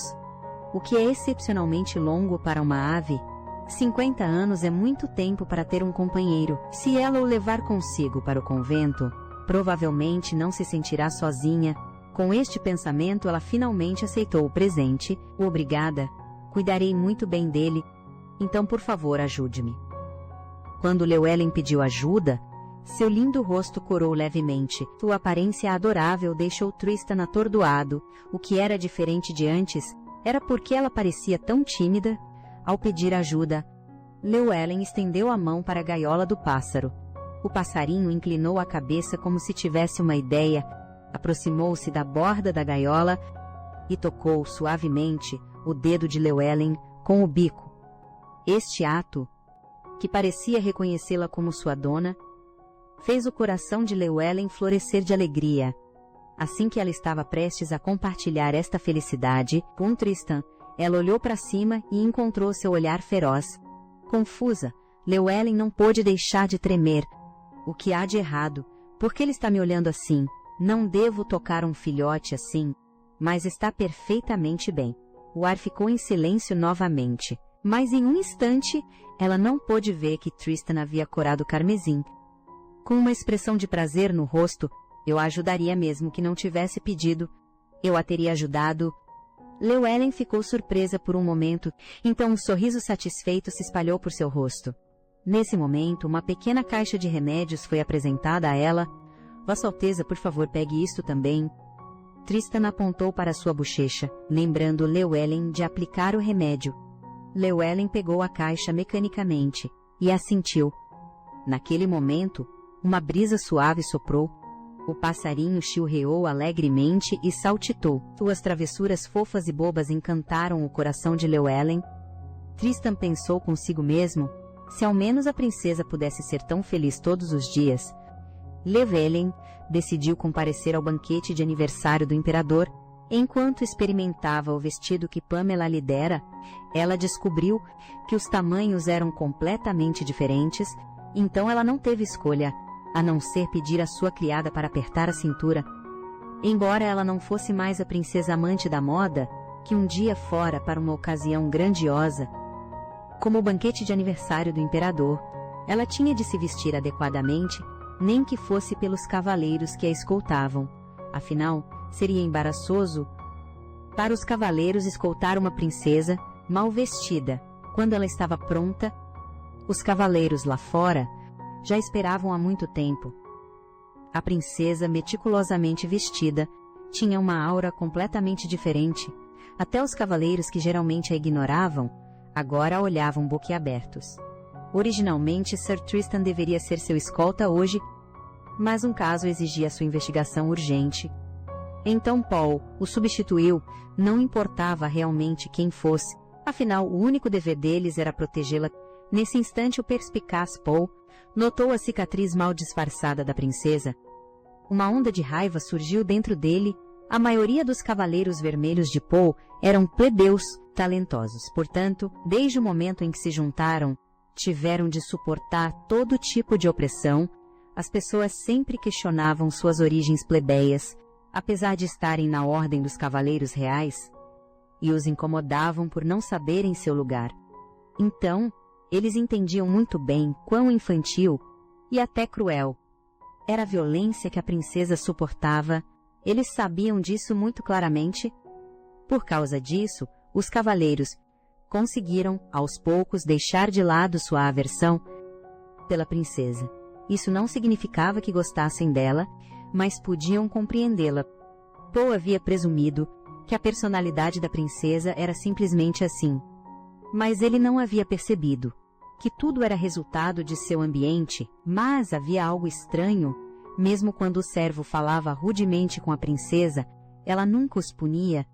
O que é excepcionalmente longo para uma ave. 50 anos é muito tempo para ter um companheiro. Se ela o levar consigo para o convento, provavelmente não se sentirá sozinha. Com este pensamento, ela finalmente aceitou o presente. Obrigada. Cuidarei muito bem dele. Então, por favor, ajude-me. Quando Llewellyn pediu ajuda, seu lindo rosto corou levemente. Sua aparência adorável deixou Tristan atordoado. O que era diferente de antes era porque ela parecia tão tímida. Ao pedir ajuda, Llewellyn estendeu a mão para a gaiola do pássaro. O passarinho inclinou a cabeça como se tivesse uma ideia, aproximou-se da borda da gaiola e tocou suavemente o dedo de Llewellyn com o bico. Este ato, que parecia reconhecê-la como sua dona, fez o coração de Llewellyn florescer de alegria. Assim que ela estava prestes a compartilhar esta felicidade com Tristan, ela olhou para cima e encontrou seu olhar feroz. Confusa, Llewellyn não pôde deixar de tremer. O que há de errado? Por que ele está me olhando assim? Não devo tocar um filhote assim. Mas está perfeitamente bem. O ar ficou em silêncio novamente. Mas em um instante, ela não pôde ver que Tristan havia corado carmesim. Com uma expressão de prazer no rosto, eu a ajudaria mesmo que não tivesse pedido. Eu a teria ajudado. Llewellyn ficou surpresa por um momento, então um sorriso satisfeito se espalhou por seu rosto. Nesse momento, uma pequena caixa de remédios foi apresentada a ela. Vossa Alteza, por favor, pegue isto também. Tristan apontou para sua bochecha, lembrando Llewellyn de aplicar o remédio. Llewellyn pegou a caixa mecanicamente e assentiu. Naquele momento, uma brisa suave soprou. O passarinho chilreou alegremente e saltitou. Suas travessuras fofas e bobas encantaram o coração de Llewellyn. Tristan pensou consigo mesmo, se ao menos a princesa pudesse ser tão feliz todos os dias. Llewellyn decidiu comparecer ao banquete de aniversário do imperador. Enquanto experimentava o vestido que Pamela lhe dera, ela descobriu que os tamanhos eram completamente diferentes, então ela não teve escolha, a não ser pedir à sua criada para apertar a cintura. Embora ela não fosse mais a princesa amante da moda, que um dia fora para uma ocasião grandiosa, como o banquete de aniversário do imperador, ela tinha de se vestir adequadamente, nem que fosse pelos cavaleiros que a escoltavam. Afinal, seria embaraçoso para os cavaleiros escoltar uma princesa mal vestida. Quando ela estava pronta, os cavaleiros lá fora já esperavam há muito tempo. A princesa, meticulosamente vestida, tinha uma aura completamente diferente. Até os cavaleiros que geralmente a ignoravam, agora a olhavam boquiabertos. Originalmente, Sir Tristan deveria ser seu escolta hoje, mas um caso exigia sua investigação urgente. Então Paul o substituiu, não importava realmente quem fosse, afinal o único dever deles era protegê-la. Nesse instante o perspicaz Paul notou a cicatriz mal disfarçada da princesa. Uma onda de raiva surgiu dentro dele. A maioria dos cavaleiros vermelhos de Paul eram plebeus talentosos, portanto, desde o momento em que se juntaram, tiveram de suportar todo tipo de opressão. As pessoas sempre questionavam suas origens plebeias, apesar de estarem na ordem dos cavaleiros reais, e os incomodavam por não saberem seu lugar. Então, eles entendiam muito bem quão infantil e até cruel era a violência que a princesa suportava. Eles sabiam disso muito claramente. Por causa disso, os cavaleiros conseguiram, aos poucos, deixar de lado sua aversão pela princesa. Isso não significava que gostassem dela, mas podiam compreendê-la. Paul havia presumido que a personalidade da princesa era simplesmente assim. Mas ele não havia percebido que tudo era resultado de seu ambiente, mas havia algo estranho Mesmo quando o servo falava rudemente com a princesa, ela nunca os punia.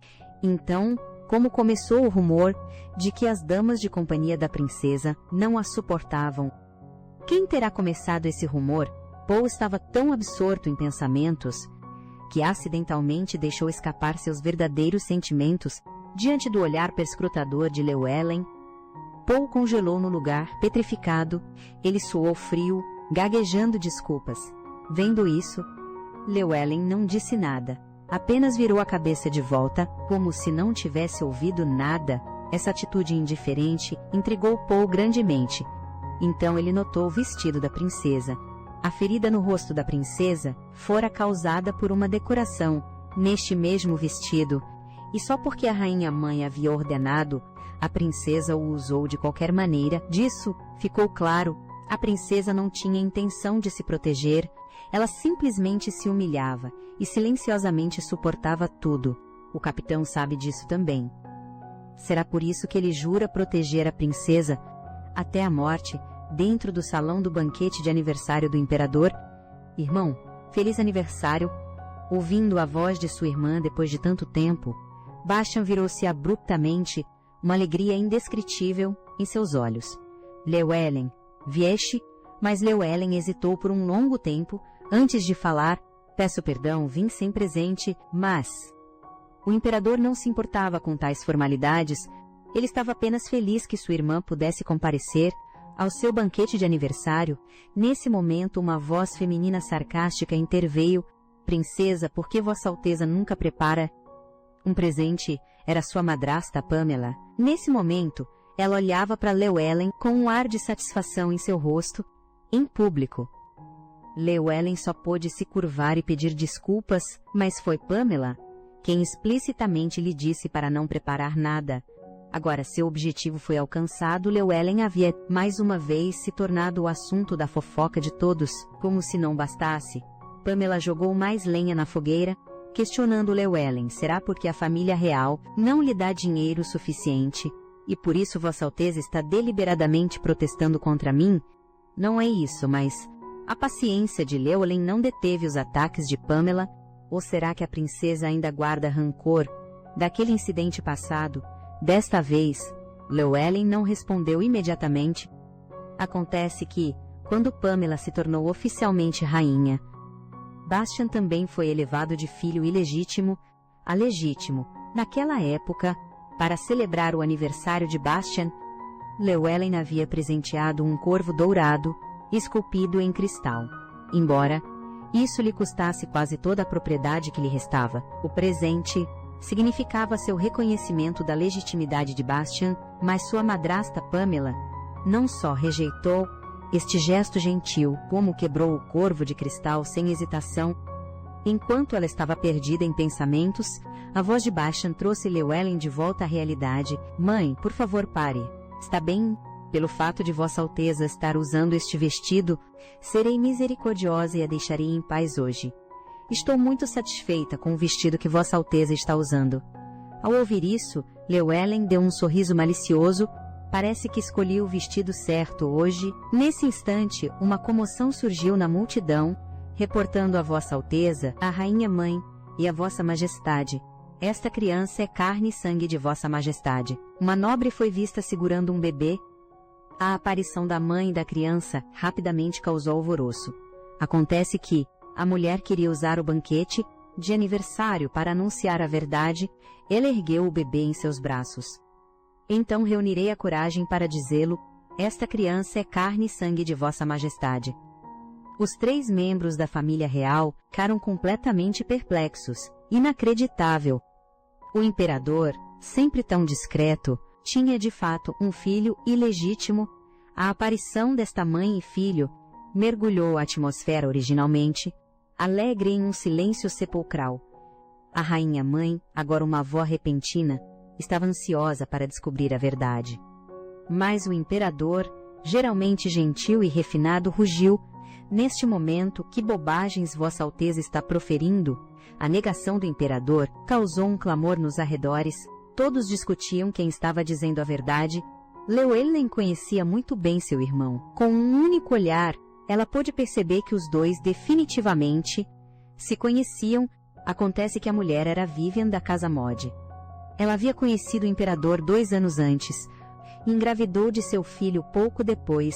Então, como começou o rumor de que as damas de companhia da princesa não a suportavam. Quem terá começado esse rumor? Paul estava tão absorto em pensamentos que acidentalmente deixou escapar seus verdadeiros sentimentos diante do olhar perscrutador de Llewellyn. Paul congelou no lugar, petrificado. Ele suou frio, gaguejando desculpas. Vendo isso, Llewellyn não disse nada. Apenas virou a cabeça de volta, como se não tivesse ouvido nada. Essa atitude indiferente intrigou Paul grandemente. Então ele notou o vestido da princesa. A ferida no rosto da princesa fora causada por uma decoração neste mesmo vestido, e só porque a rainha-mãe havia ordenado, a princesa o usou de qualquer maneira. Disso ficou claro, a princesa não tinha intenção de se proteger, ela simplesmente se humilhava e silenciosamente suportava tudo. O capitão sabe disso também. Será por isso que ele jura proteger a princesa até a morte, dentro do salão do banquete de aniversário do imperador? Irmão, feliz aniversário! Ouvindo a voz de sua irmã depois de tanto tempo, Bastian virou-se abruptamente, uma alegria indescritível em seus olhos. Llewellyn, vieste? Mas Llewellyn hesitou por um longo tempo, antes de falar. Peço perdão, vim sem presente, mas... O imperador não se importava com tais formalidades, ele estava apenas feliz que sua irmã pudesse comparecer ao seu banquete de aniversário. Nesse momento, uma voz feminina sarcástica interveio. Princesa, por que Vossa Alteza nunca prepara um presente? Era sua madrasta, Pamela. Nesse momento, ela olhava para Llewellyn com um ar de satisfação em seu rosto, em público. Llewellyn só pôde se curvar e pedir desculpas, mas foi Pamela quem explicitamente lhe disse para não preparar nada. Agora seu objetivo foi alcançado. Llewellyn havia, mais uma vez, se tornado o assunto da fofoca de todos. Como se não bastasse, Pamela jogou mais lenha na fogueira, questionando Llewellyn. Será porque a família real não lhe dá dinheiro suficiente, e por isso Vossa Alteza está deliberadamente protestando contra mim? Não é isso, mas... A paciência de Llewellyn não deteve os ataques de Pamela. Ou será que a princesa ainda guarda rancor daquele incidente passado? Desta vez, Llewellyn não respondeu imediatamente. Acontece que, quando Pamela se tornou oficialmente rainha, Bastian também foi elevado de filho ilegítimo a legítimo. Naquela época, para celebrar o aniversário de Bastian, Llewellyn havia presenteado um corvo dourado, esculpido em cristal. Embora isso lhe custasse quase toda a propriedade que lhe restava, o presente significava seu reconhecimento da legitimidade de Bastian, mas sua madrasta Pamela não só rejeitou este gesto gentil, como quebrou o corvo de cristal sem hesitação. Enquanto ela estava perdida em pensamentos, a voz de Bastian trouxe Llewellyn de volta à realidade. Mãe, por favor, pare. Está bem? Pelo fato de Vossa Alteza estar usando este vestido, serei misericordiosa e a deixarei em paz hoje. Estou muito satisfeita com o vestido que Vossa Alteza está usando. Ao ouvir isso, Llewellyn deu um sorriso malicioso. Parece que escolhi o vestido certo hoje. Nesse instante, uma comoção surgiu na multidão, reportando a Vossa Alteza, a Rainha-Mãe e a Vossa Majestade. Esta criança é carne e sangue de Vossa Majestade. Uma nobre foi vista segurando um bebê. A aparição da mãe e da criança rapidamente causou alvoroço. Acontece que a mulher queria usar o banquete de aniversário para anunciar a verdade. Ela ergueu o bebê em seus braços. Então reunirei a coragem para dizê-lo: esta criança é carne e sangue de Vossa Majestade. Os 3 membros da família real ficaram completamente perplexos. Inacreditável! O imperador, sempre tão discreto, tinha de fato um filho ilegítimo. A aparição desta mãe e filho mergulhou a atmosfera originalmente, alegre em um silêncio sepulcral. A rainha-mãe, agora uma avó repentina, estava ansiosa para descobrir a verdade. Mas o imperador, geralmente gentil e refinado, rugiu. Neste momento, que bobagens Vossa Alteza está proferindo? A negação do imperador causou um clamor nos arredores. Todos discutiam quem estava dizendo a verdade. Llewellyn conhecia muito bem seu irmão. Com um único olhar, ela pôde perceber que os dois definitivamente se conheciam. Acontece que a mulher era Vivian da Casa Mod. Ela havia conhecido o imperador 2 anos antes e engravidou de seu filho pouco depois.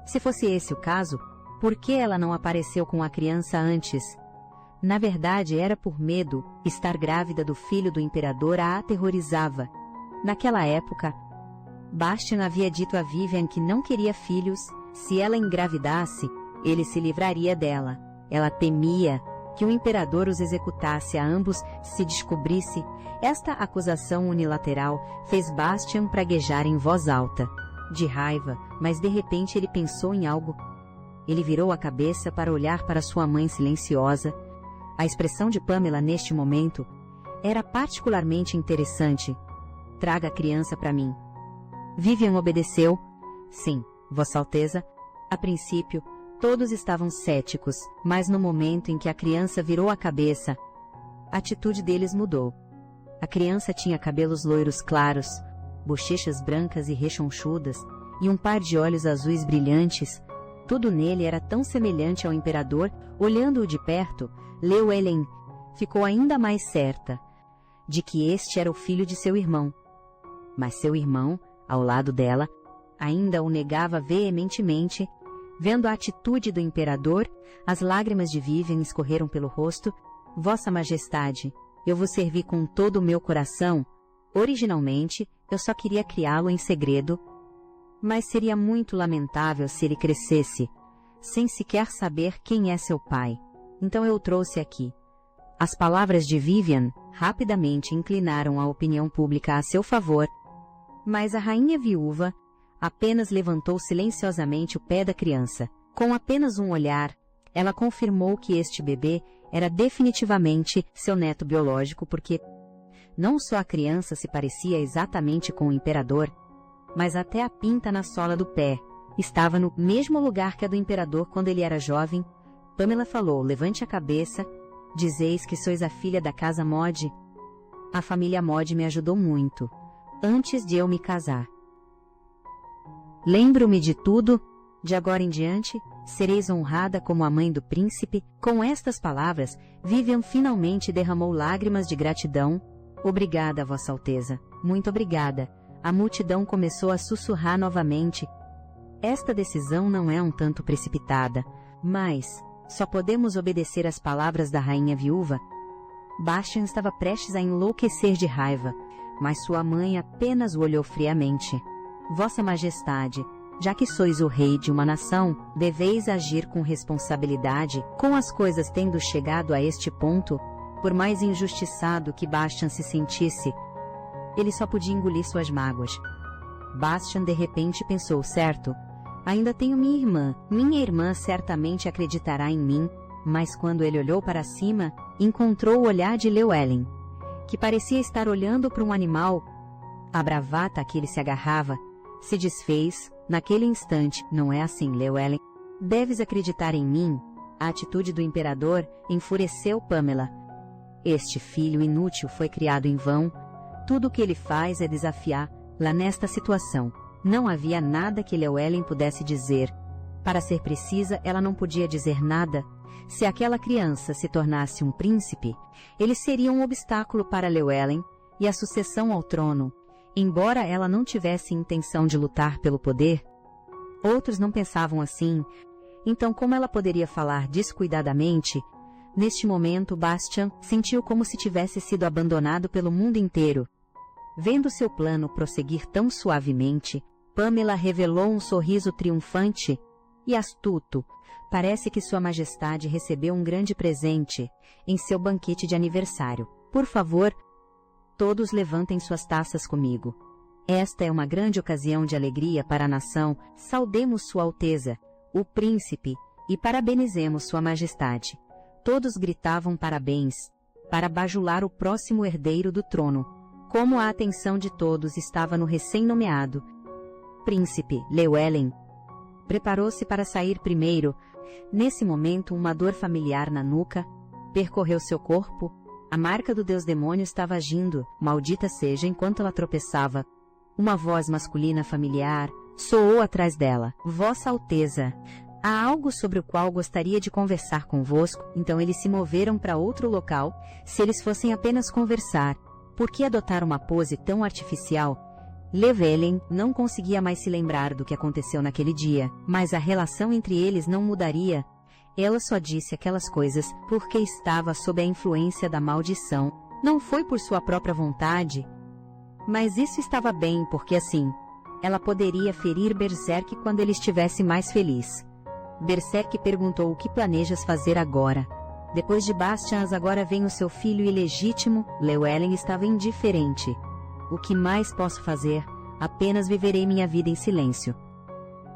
Se fosse esse o caso, por que ela não apareceu com a criança antes? Na verdade, era por medo. Estar grávida do filho do imperador a aterrorizava. Naquela época, Bastian havia dito a Vivian que não queria filhos. Se ela engravidasse, ele se livraria dela. Ela temia que o imperador os executasse a ambos se descobrisse. Esta acusação unilateral fez Bastian praguejar em voz alta, de raiva, mas de repente ele pensou em algo. Ele virou a cabeça para olhar para sua mãe silenciosa. A expressão de Pamela neste momento era particularmente interessante. Traga a criança para mim. Vivian obedeceu. Sim, Vossa Alteza. A princípio, todos estavam céticos, mas no momento em que a criança virou a cabeça, a atitude deles mudou. A criança tinha cabelos loiros claros, bochechas brancas e rechonchudas, e um par de olhos azuis brilhantes. Tudo nele era tão semelhante ao imperador. Olhando-o de perto, Llewellyn ficou ainda mais certa de que este era o filho de seu irmão. Mas seu irmão, ao lado dela, ainda o negava veementemente. Vendo a atitude do imperador, as lágrimas de Vivian escorreram pelo rosto. Vossa Majestade, eu vos servi com todo o meu coração. Originalmente, eu só queria criá-lo em segredo, mas seria muito lamentável se ele crescesse, sem sequer saber quem é seu pai. Então eu o trouxe aqui. As palavras de Vivian rapidamente inclinaram a opinião pública a seu favor, mas a rainha viúva apenas levantou silenciosamente o pé da criança. Com apenas um olhar, ela confirmou que este bebê era definitivamente seu neto biológico, porque não só a criança se parecia exatamente com o imperador, mas até a pinta na sola do pé estava no mesmo lugar que a do imperador quando ele era jovem. Pamela falou: levante a cabeça. Dizeis que sois a filha da Casa Mod? A família Mod me ajudou muito antes de eu me casar. Lembro-me de tudo. De agora em diante, sereis honrada como a mãe do príncipe. Com estas palavras, Vivian finalmente derramou lágrimas de gratidão. Obrigada, Vossa Alteza. Muito obrigada. A multidão começou a sussurrar novamente. Esta decisão não é um tanto precipitada, mas só podemos obedecer às palavras da rainha viúva. Bastian estava prestes a enlouquecer de raiva, mas sua mãe apenas o olhou friamente. Vossa Majestade, já que sois o rei de uma nação, deveis agir com responsabilidade. Com as coisas tendo chegado a este ponto, por mais injustiçado que Bastian se sentisse, ele só podia engolir suas mágoas. Bastian de repente pensou: certo, ainda tenho minha irmã. Minha irmã certamente acreditará em mim. Mas quando ele olhou para cima, encontrou o olhar de Llewellyn, que parecia estar olhando para um animal. A bravata a que ele se agarrava se desfez naquele instante. Não é assim, Llewellyn. Deves acreditar em mim. A atitude do imperador enfureceu Pamela. Este filho inútil foi criado em vão. Tudo o que ele faz é desafiá-la nesta situação. Não havia nada que Llewellyn pudesse dizer. Para ser precisa, ela não podia dizer nada. Se aquela criança se tornasse um príncipe, ele seria um obstáculo para Llewellyn e a sucessão ao trono. Embora ela não tivesse intenção de lutar pelo poder, outros não pensavam assim. Então, como ela poderia falar descuidadamente? Neste momento, Bastian sentiu como se tivesse sido abandonado pelo mundo inteiro. Vendo seu plano prosseguir tão suavemente, Pamela revelou um sorriso triunfante e astuto. Parece que Sua Majestade recebeu um grande presente em seu banquete de aniversário. Por favor, todos levantem suas taças comigo. Esta é uma grande ocasião de alegria para a nação. Saudemos Sua Alteza, o príncipe, e parabenizemos Sua Majestade. Todos gritavam parabéns, para bajular o próximo herdeiro do trono. Como a atenção de todos estava no recém-nomeado príncipe, Llewellyn preparou-se para sair primeiro. Nesse momento, uma dor familiar na nuca percorreu seu corpo. A marca do Deus Demônio estava agindo, maldita seja, enquanto ela tropeçava. Uma voz masculina familiar soou atrás dela. Vossa Alteza. Há algo sobre o qual gostaria de conversar convosco. Então eles se moveram para outro local. Se eles fossem apenas conversar, por que adotar uma pose tão artificial? Llewellyn não conseguia mais se lembrar do que aconteceu naquele dia, mas a relação entre eles não mudaria. Ela só disse aquelas coisas porque estava sob a influência da maldição. Não foi por sua própria vontade. Mas isso estava bem, porque assim, ela poderia ferir Berserk quando ele estivesse mais feliz. Berserk perguntou: o que planejas fazer agora? Depois de Bastians agora vem o seu filho ilegítimo. Llewellyn estava indiferente. O que mais posso fazer? Apenas viverei minha vida em silêncio.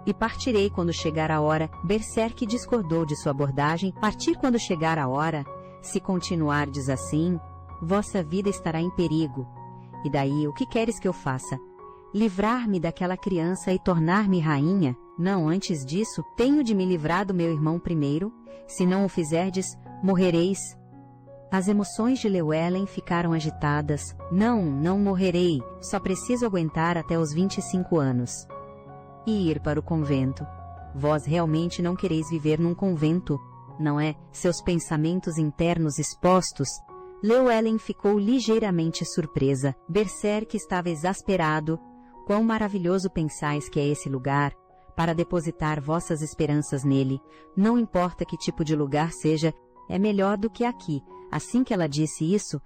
E partirei quando chegar a hora. Berserk discordou de sua abordagem. Partir quando chegar a hora? Se continuardes assim, vossa vida estará em perigo. E daí, o que queres que eu faça? Livrar-me daquela criança e tornar-me rainha? Não, antes disso, tenho de me livrar do meu irmão primeiro. Se não o fizerdes, morrereis. As emoções de Llewellyn ficaram agitadas. Não morrerei. Só preciso aguentar até os 25 anos. E ir para o convento. Vós realmente não quereis viver num convento, não é? Seus pensamentos internos expostos. Llewellyn ficou ligeiramente surpresa. Berserk estava exasperado. Quão maravilhoso pensais que é esse lugar, para depositar vossas esperanças nele. Não importa que tipo de lugar seja, é melhor do que aqui. Assim que ela disse isso,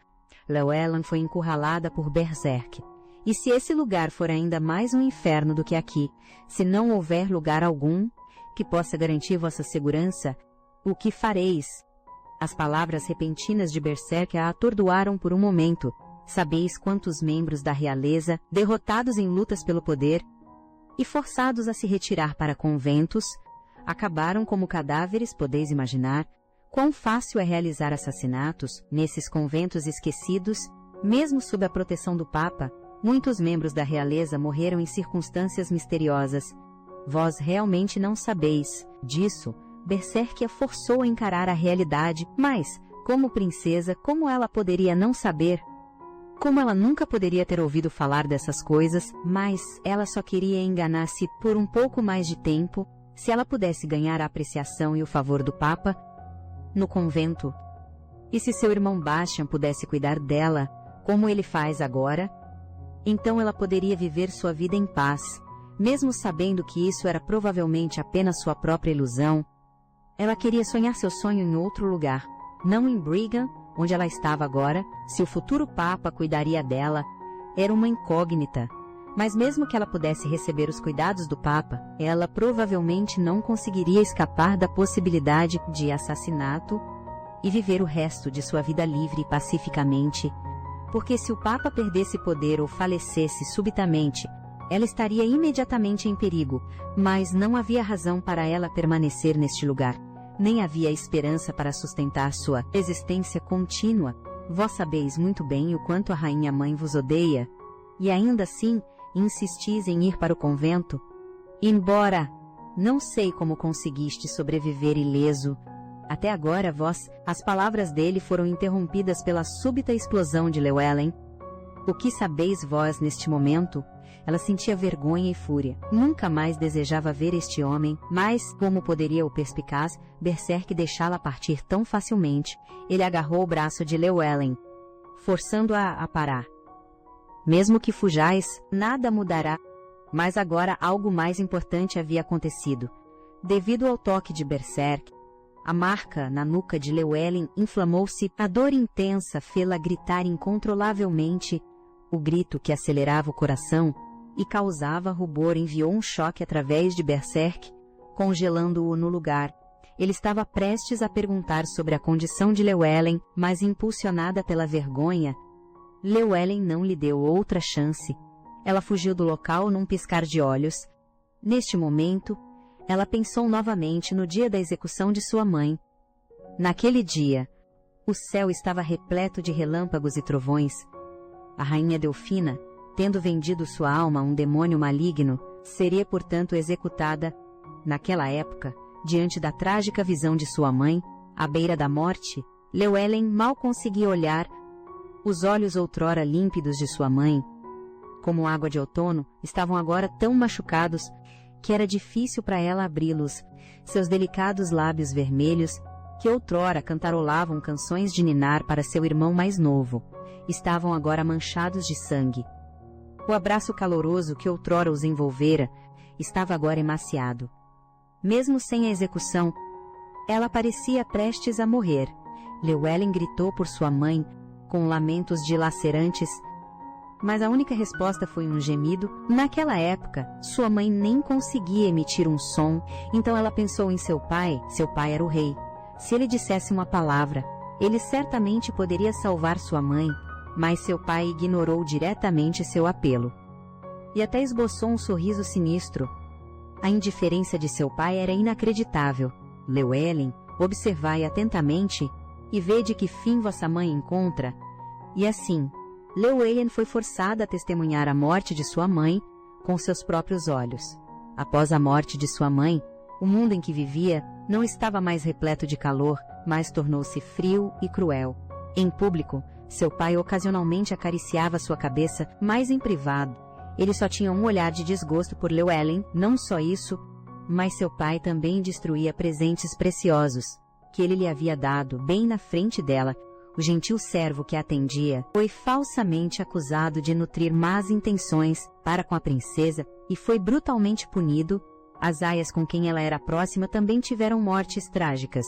Llewellyn foi encurralada por Berserk. E se esse lugar for ainda mais um inferno do que aqui, se não houver lugar algum que possa garantir vossa segurança, o que fareis? As palavras repentinas de Berserk a atordoaram por um momento. Sabeis quantos membros da realeza, derrotados em lutas pelo poder e forçados a se retirar para conventos, acabaram como cadáveres? Podeis imaginar quão fácil é realizar assassinatos nesses conventos esquecidos, mesmo sob a proteção do Papa. Muitos membros da realeza morreram em circunstâncias misteriosas. Vós realmente não sabeis disso. Berserk a forçou a encarar a realidade, mas, como princesa, como ela poderia não saber? Como ela nunca poderia ter ouvido falar dessas coisas, mas ela só queria enganar-se por um pouco mais de tempo. Se ela pudesse ganhar a apreciação e o favor do Papa no convento, e se seu irmão Bastian pudesse cuidar dela, como ele faz agora, então ela poderia viver sua vida em paz, mesmo sabendo que isso era provavelmente apenas sua própria ilusão. Ela queria sonhar seu sonho em outro lugar, não em Brigham, onde ela estava agora. Se o futuro Papa cuidaria dela, era uma incógnita. Mas mesmo que ela pudesse receber os cuidados do Papa, ela provavelmente não conseguiria escapar da possibilidade de assassinato e viver o resto de sua vida livre e pacificamente. Porque se o Papa perdesse poder ou falecesse subitamente, ela estaria imediatamente em perigo, mas não havia razão para ela permanecer neste lugar. Nem havia esperança para sustentar sua existência contínua. Vós sabeis muito bem o quanto a Rainha Mãe vos odeia, e ainda assim insistis em ir para o convento. Embora não sei como conseguiste sobreviver ileso. Até agora as palavras dele foram interrompidas pela súbita explosão de Llewellyn. O que sabeis vós neste momento? Ela sentia vergonha e fúria. Nunca mais desejava ver este homem, mas, como poderia o perspicaz Berserk deixá-la partir tão facilmente? Ele agarrou o braço de Llewellyn, forçando-a a parar. Mesmo que fujais, nada mudará. Mas agora algo mais importante havia acontecido. Devido ao toque de Berserk, a marca na nuca de Llewellyn inflamou-se. A dor intensa fê-la gritar incontrolavelmente. O grito que acelerava o coração e causava rubor enviou um choque através de Berserk, congelando-o no lugar. Ele estava prestes a perguntar sobre a condição de Llewellyn, mas impulsionada pela vergonha, Llewellyn não lhe deu outra chance. Ela fugiu do local num piscar de olhos. Neste momento, ela pensou novamente no dia da execução de sua mãe. Naquele dia, o céu estava repleto de relâmpagos e trovões. A rainha Delfina, tendo vendido sua alma a um demônio maligno, seria portanto executada. Naquela época, diante da trágica visão de sua mãe, à beira da morte, Llewellyn mal conseguia olhar. Os olhos outrora límpidos de sua mãe, como água de outono, estavam agora tão machucados, que era difícil para ela abri-los. Seus delicados lábios vermelhos, que outrora cantarolavam canções de ninar para seu irmão mais novo, estavam agora manchados de sangue. O abraço caloroso que outrora os envolvera estava agora emaciado. Mesmo sem a execução, ela parecia prestes a morrer. Llewellyn gritou por sua mãe, com lamentos dilacerantes, mas a única resposta foi um gemido. Naquela época, sua mãe nem conseguia emitir um som, então ela pensou em seu pai. Seu pai era o rei. Se ele dissesse uma palavra, ele certamente poderia salvar sua mãe, mas seu pai ignorou diretamente seu apelo. E até esboçou um sorriso sinistro. A indiferença de seu pai era inacreditável. Llewellyn, observai atentamente, e vede que fim vossa mãe encontra. E assim, Llewellyn foi forçada a testemunhar a morte de sua mãe com seus próprios olhos. Após a morte de sua mãe, o mundo em que vivia não estava mais repleto de calor, mas tornou-se frio e cruel. Em público, seu pai ocasionalmente acariciava sua cabeça, mas em privado, ele só tinha um olhar de desgosto por Llewellyn. Não só isso, mas seu pai também destruía presentes preciosos, que ele lhe havia dado bem na frente dela. O gentil servo que a atendia foi falsamente acusado de nutrir más intenções para com a princesa e foi brutalmente punido. As aias com quem ela era próxima também tiveram mortes trágicas.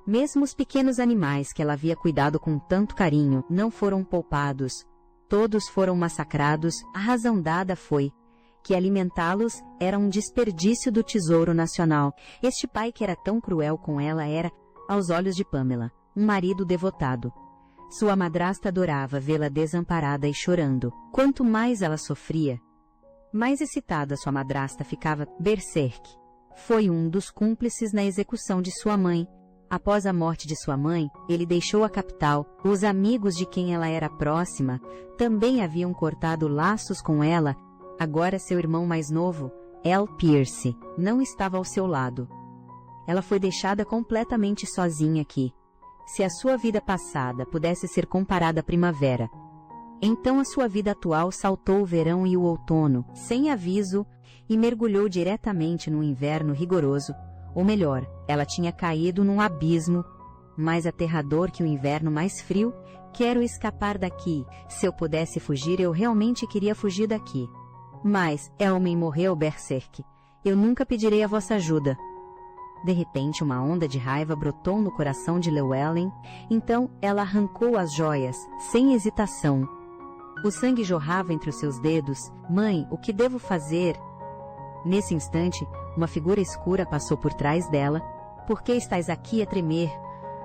Mesmo os pequenos animais que ela havia cuidado com tanto carinho não foram poupados. Todos foram massacrados. A razão dada foi que alimentá-los era um desperdício do tesouro nacional. Este pai que era tão cruel com ela era, aos olhos de Pamela, um marido devotado. Sua madrasta adorava vê-la desamparada e chorando. Quanto mais ela sofria, mais excitada sua madrasta ficava. Berserk foi um dos cúmplices na execução de sua mãe. Após a morte de sua mãe, ele deixou a capital. Os amigos de quem ela era próxima também haviam cortado laços com ela. Agora seu irmão mais novo, El Pierce, não estava ao seu lado. Ela foi deixada completamente sozinha aqui. Se a sua vida passada pudesse ser comparada à primavera, então a sua vida atual saltou o verão e o outono, sem aviso, e mergulhou diretamente no inverno rigoroso. Ou melhor, ela tinha caído num abismo mais aterrador que o inverno mais frio. Quero escapar daqui. Se eu pudesse fugir, eu realmente queria fugir daqui. Mas, Elmen morreu, Berserk. Eu nunca pedirei a vossa ajuda. De repente, uma onda de raiva brotou no coração de Llewellyn. Então, ela arrancou as joias, sem hesitação. O sangue jorrava entre os seus dedos. Mãe, o que devo fazer? Nesse instante, uma figura escura passou por trás dela. Por que estás aqui a tremer?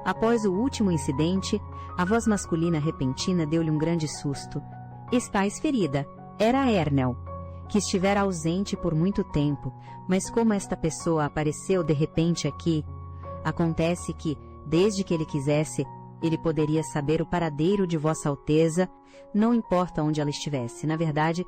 Após o último incidente, a voz masculina repentina deu-lhe um grande susto. Estás ferida. Era Ernel, que estivera ausente por muito tempo, mas como esta pessoa apareceu de repente aqui, acontece que, desde que ele quisesse, ele poderia saber o paradeiro de Vossa Alteza, não importa onde ela estivesse. Na verdade,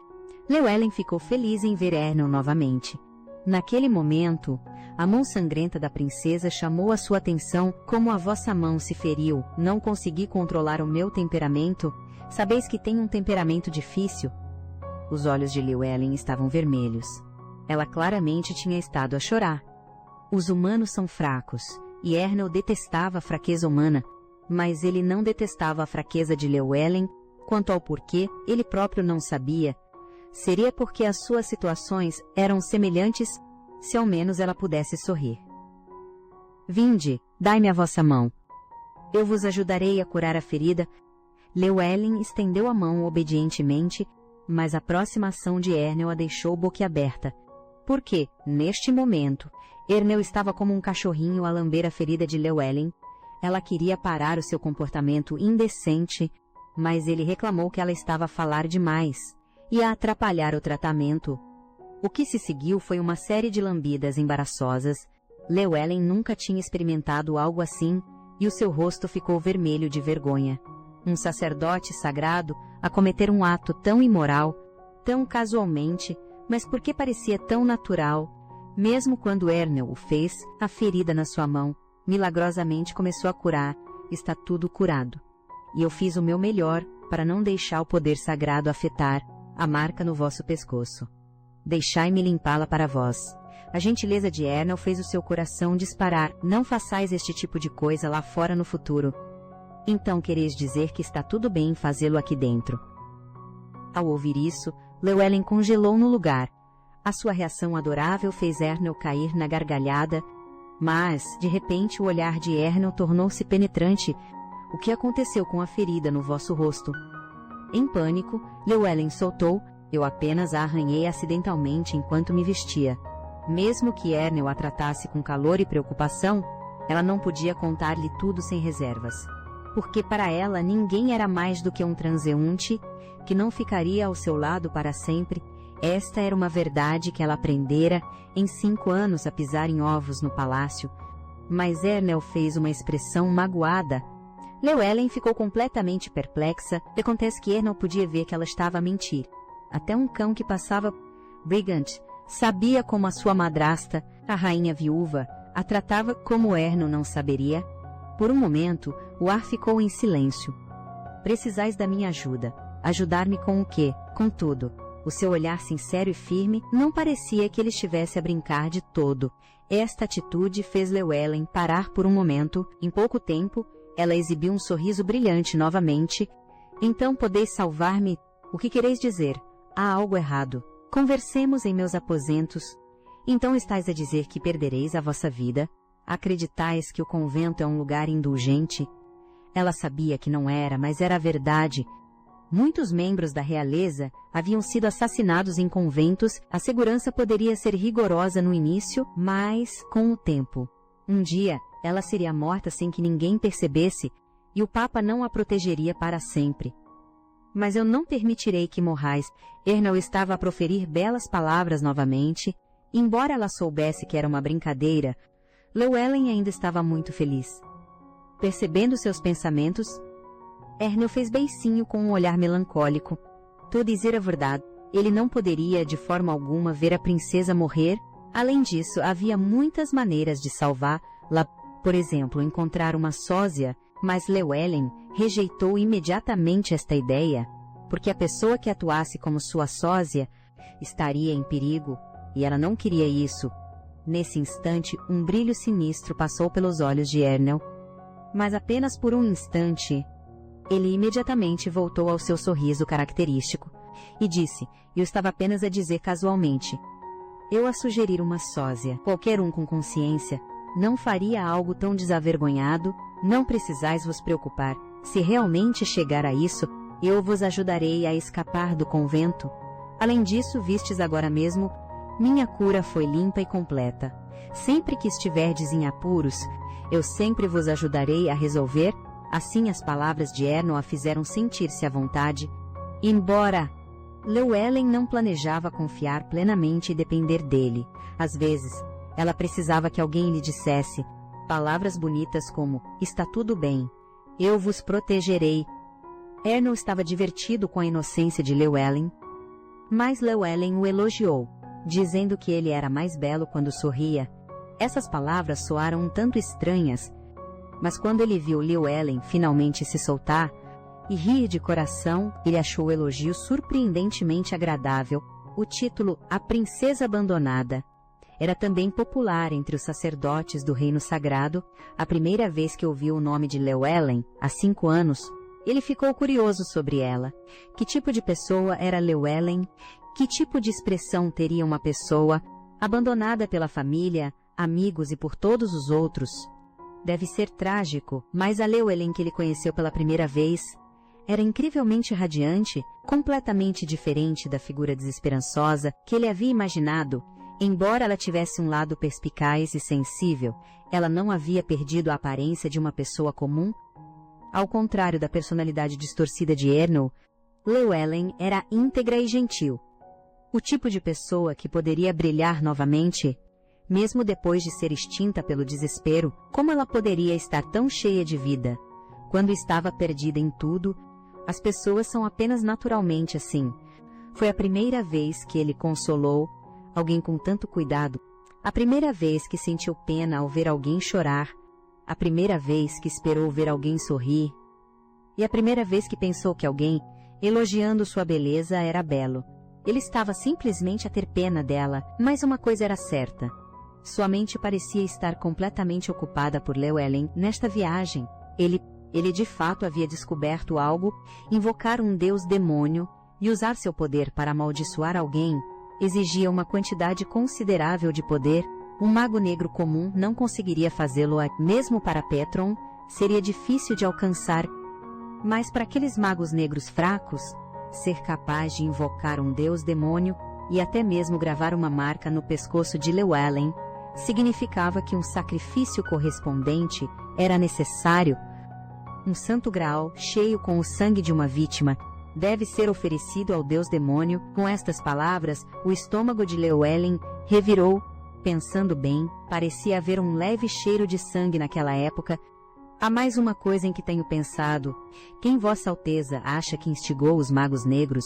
Llewellyn ficou feliz em ver Ernel novamente. Naquele momento, a mão sangrenta da princesa chamou a sua atenção. Como a vossa mão se feriu, não consegui controlar o meu temperamento. Sabeis que tenho um temperamento difícil. Os olhos de Llewellyn estavam vermelhos. Ela claramente tinha estado a chorar. Os humanos são fracos, e Ernel detestava a fraqueza humana, mas ele não detestava a fraqueza de Llewellyn. Quanto ao porquê, ele próprio não sabia. Seria porque as suas situações eram semelhantes, se ao menos ela pudesse sorrir. Vinde, dai-me a vossa mão. Eu vos ajudarei a curar a ferida. Llewellyn estendeu a mão obedientemente, mas a próxima ação de Ernel a deixou boquiaberta. Porque, neste momento, Ernel estava como um cachorrinho a lamber a ferida de Llewellyn. Ela queria parar o seu comportamento indecente, mas ele reclamou que ela estava a falar demais e a atrapalhar o tratamento. O que se seguiu foi uma série de lambidas embaraçosas. Llewellyn nunca tinha experimentado algo assim, e o seu rosto ficou vermelho de vergonha. Um sacerdote sagrado a cometer um ato tão imoral, tão casualmente, mas por que parecia tão natural? Mesmo quando Ernel o fez, a ferida na sua mão milagrosamente começou a curar. Está tudo curado. E eu fiz o meu melhor para não deixar o poder sagrado afetar a marca no vosso pescoço. Deixai-me limpá-la para vós. A gentileza de Ernel fez o seu coração disparar. Não façais este tipo de coisa lá fora no futuro. Então quereis dizer que está tudo bem fazê-lo aqui dentro. Ao ouvir isso, Llewellyn congelou no lugar. A sua reação adorável fez Ernel cair na gargalhada, mas, de repente, o olhar de Ernel tornou-se penetrante. O que aconteceu com a ferida no vosso rosto? Em pânico, Llewellyn soltou. Eu apenas a arranhei acidentalmente enquanto me vestia. Mesmo que Ernel a tratasse com calor e preocupação, ela não podia contar-lhe tudo sem reservas. Porque para ela ninguém era mais do que um transeunte que não ficaria ao seu lado para sempre. Esta era uma verdade que ela aprendera em 5 anos a pisar em ovos no palácio. Mas Ernel fez uma expressão magoada. Llewellyn ficou completamente perplexa. Acontece que Ernel podia ver que ela estava a mentir. Até um cão que passava Brigant sabia como a sua madrasta, a rainha viúva, a tratava como Ernel não saberia. Por um momento, o ar ficou em silêncio. Precisais da minha ajuda. Ajudar-me com o quê? Com tudo. O seu olhar sincero e firme não parecia que ele estivesse a brincar de todo. Esta atitude fez Llewellyn parar por um momento. Em pouco tempo, ela exibiu um sorriso brilhante novamente. Então podeis salvar-me? O que quereis dizer? Há algo errado. Conversemos em meus aposentos. Então estais a dizer que perdereis a vossa vida? Acreditais que o convento é um lugar indulgente? Ela sabia que não era, mas era a verdade. Muitos membros da realeza haviam sido assassinados em conventos. A segurança poderia ser rigorosa no início, mas, com o tempo, um dia, ela seria morta sem que ninguém percebesse, e o Papa não a protegeria para sempre. Mas eu não permitirei que morrais. Ernel estava a proferir belas palavras novamente. Embora ela soubesse que era uma brincadeira, Llewellyn ainda estava muito feliz. Percebendo seus pensamentos, Ernel fez beicinho com um olhar melancólico. Tu dizer a verdade, ele não poderia de forma alguma ver a princesa morrer. Além disso, havia muitas maneiras de salvá-la, por exemplo, encontrar uma sósia, mas Llewellyn rejeitou imediatamente esta ideia, porque a pessoa que atuasse como sua sósia estaria em perigo, e ela não queria isso. Nesse instante, um brilho sinistro passou pelos olhos de Ernel, mas apenas por um instante. Ele imediatamente voltou ao seu sorriso característico e disse, eu estava apenas a dizer casualmente, eu a sugerir uma sósia, qualquer um com consciência, não faria algo tão desavergonhado. Não precisais vos preocupar, se realmente chegar a isso, eu vos ajudarei a escapar do convento. Além disso, vistes agora mesmo, minha cura foi limpa e completa. Sempre que estiverdes em apuros, eu sempre vos ajudarei a resolver. Assim as palavras de Ernel a fizeram sentir-se à vontade. Embora Llewellyn não planejava confiar plenamente e depender dele, às vezes, ela precisava que alguém lhe dissesse palavras bonitas como, está tudo bem, eu vos protegerei. Ernel estava divertido com a inocência de Llewellyn, mas Llewellyn o elogiou, dizendo que ele era mais belo quando sorria. Essas palavras soaram um tanto estranhas, mas quando ele viu Llewellyn finalmente se soltar e rir de coração, ele achou o elogio surpreendentemente agradável. O título, A Princesa Abandonada, era também popular entre os sacerdotes do Reino Sagrado. A primeira vez que ouviu o nome de Llewellyn, há 5 anos, ele ficou curioso sobre ela. Que tipo de pessoa era Llewellyn? Que tipo de expressão teria uma pessoa abandonada pela família, amigos e por todos os outros? Deve ser trágico, mas a Llewellyn que ele conheceu pela primeira vez era incrivelmente radiante, completamente diferente da figura desesperançosa que ele havia imaginado. Embora ela tivesse um lado perspicaz e sensível, ela não havia perdido a aparência de uma pessoa comum. Ao contrário da personalidade distorcida de Ernel, Llewellyn era íntegra e gentil. O tipo de pessoa que poderia brilhar novamente, mesmo depois de ser extinta pelo desespero. Como ela poderia estar tão cheia de vida quando estava perdida em tudo? As pessoas são apenas naturalmente assim. Foi a primeira vez que ele consolou alguém com tanto cuidado, a primeira vez que sentiu pena ao ver alguém chorar, a primeira vez que esperou ver alguém sorrir, e a primeira vez que pensou que alguém, elogiando sua beleza, era belo. Ele estava simplesmente a ter pena dela, mas uma coisa era certa. Sua mente parecia estar completamente ocupada por Llewellyn nesta viagem. Ele de fato havia descoberto algo, invocar um deus demônio e usar seu poder para amaldiçoar alguém exigia uma quantidade considerável de poder. Um mago negro comum não conseguiria fazê-lo, mesmo para Petron, seria difícil de alcançar. Mas para aqueles magos negros fracos, ser capaz de invocar um deus demônio e até mesmo gravar uma marca no pescoço de Llewellyn significava que um sacrifício correspondente era necessário. Um santo graal, cheio com o sangue de uma vítima, deve ser oferecido ao deus demônio. Com estas palavras, o estômago de Llewellyn revirou. Pensando bem, parecia haver um leve cheiro de sangue naquela época. Há mais uma coisa em que tenho pensado. Quem Vossa Alteza acha que instigou os magos negros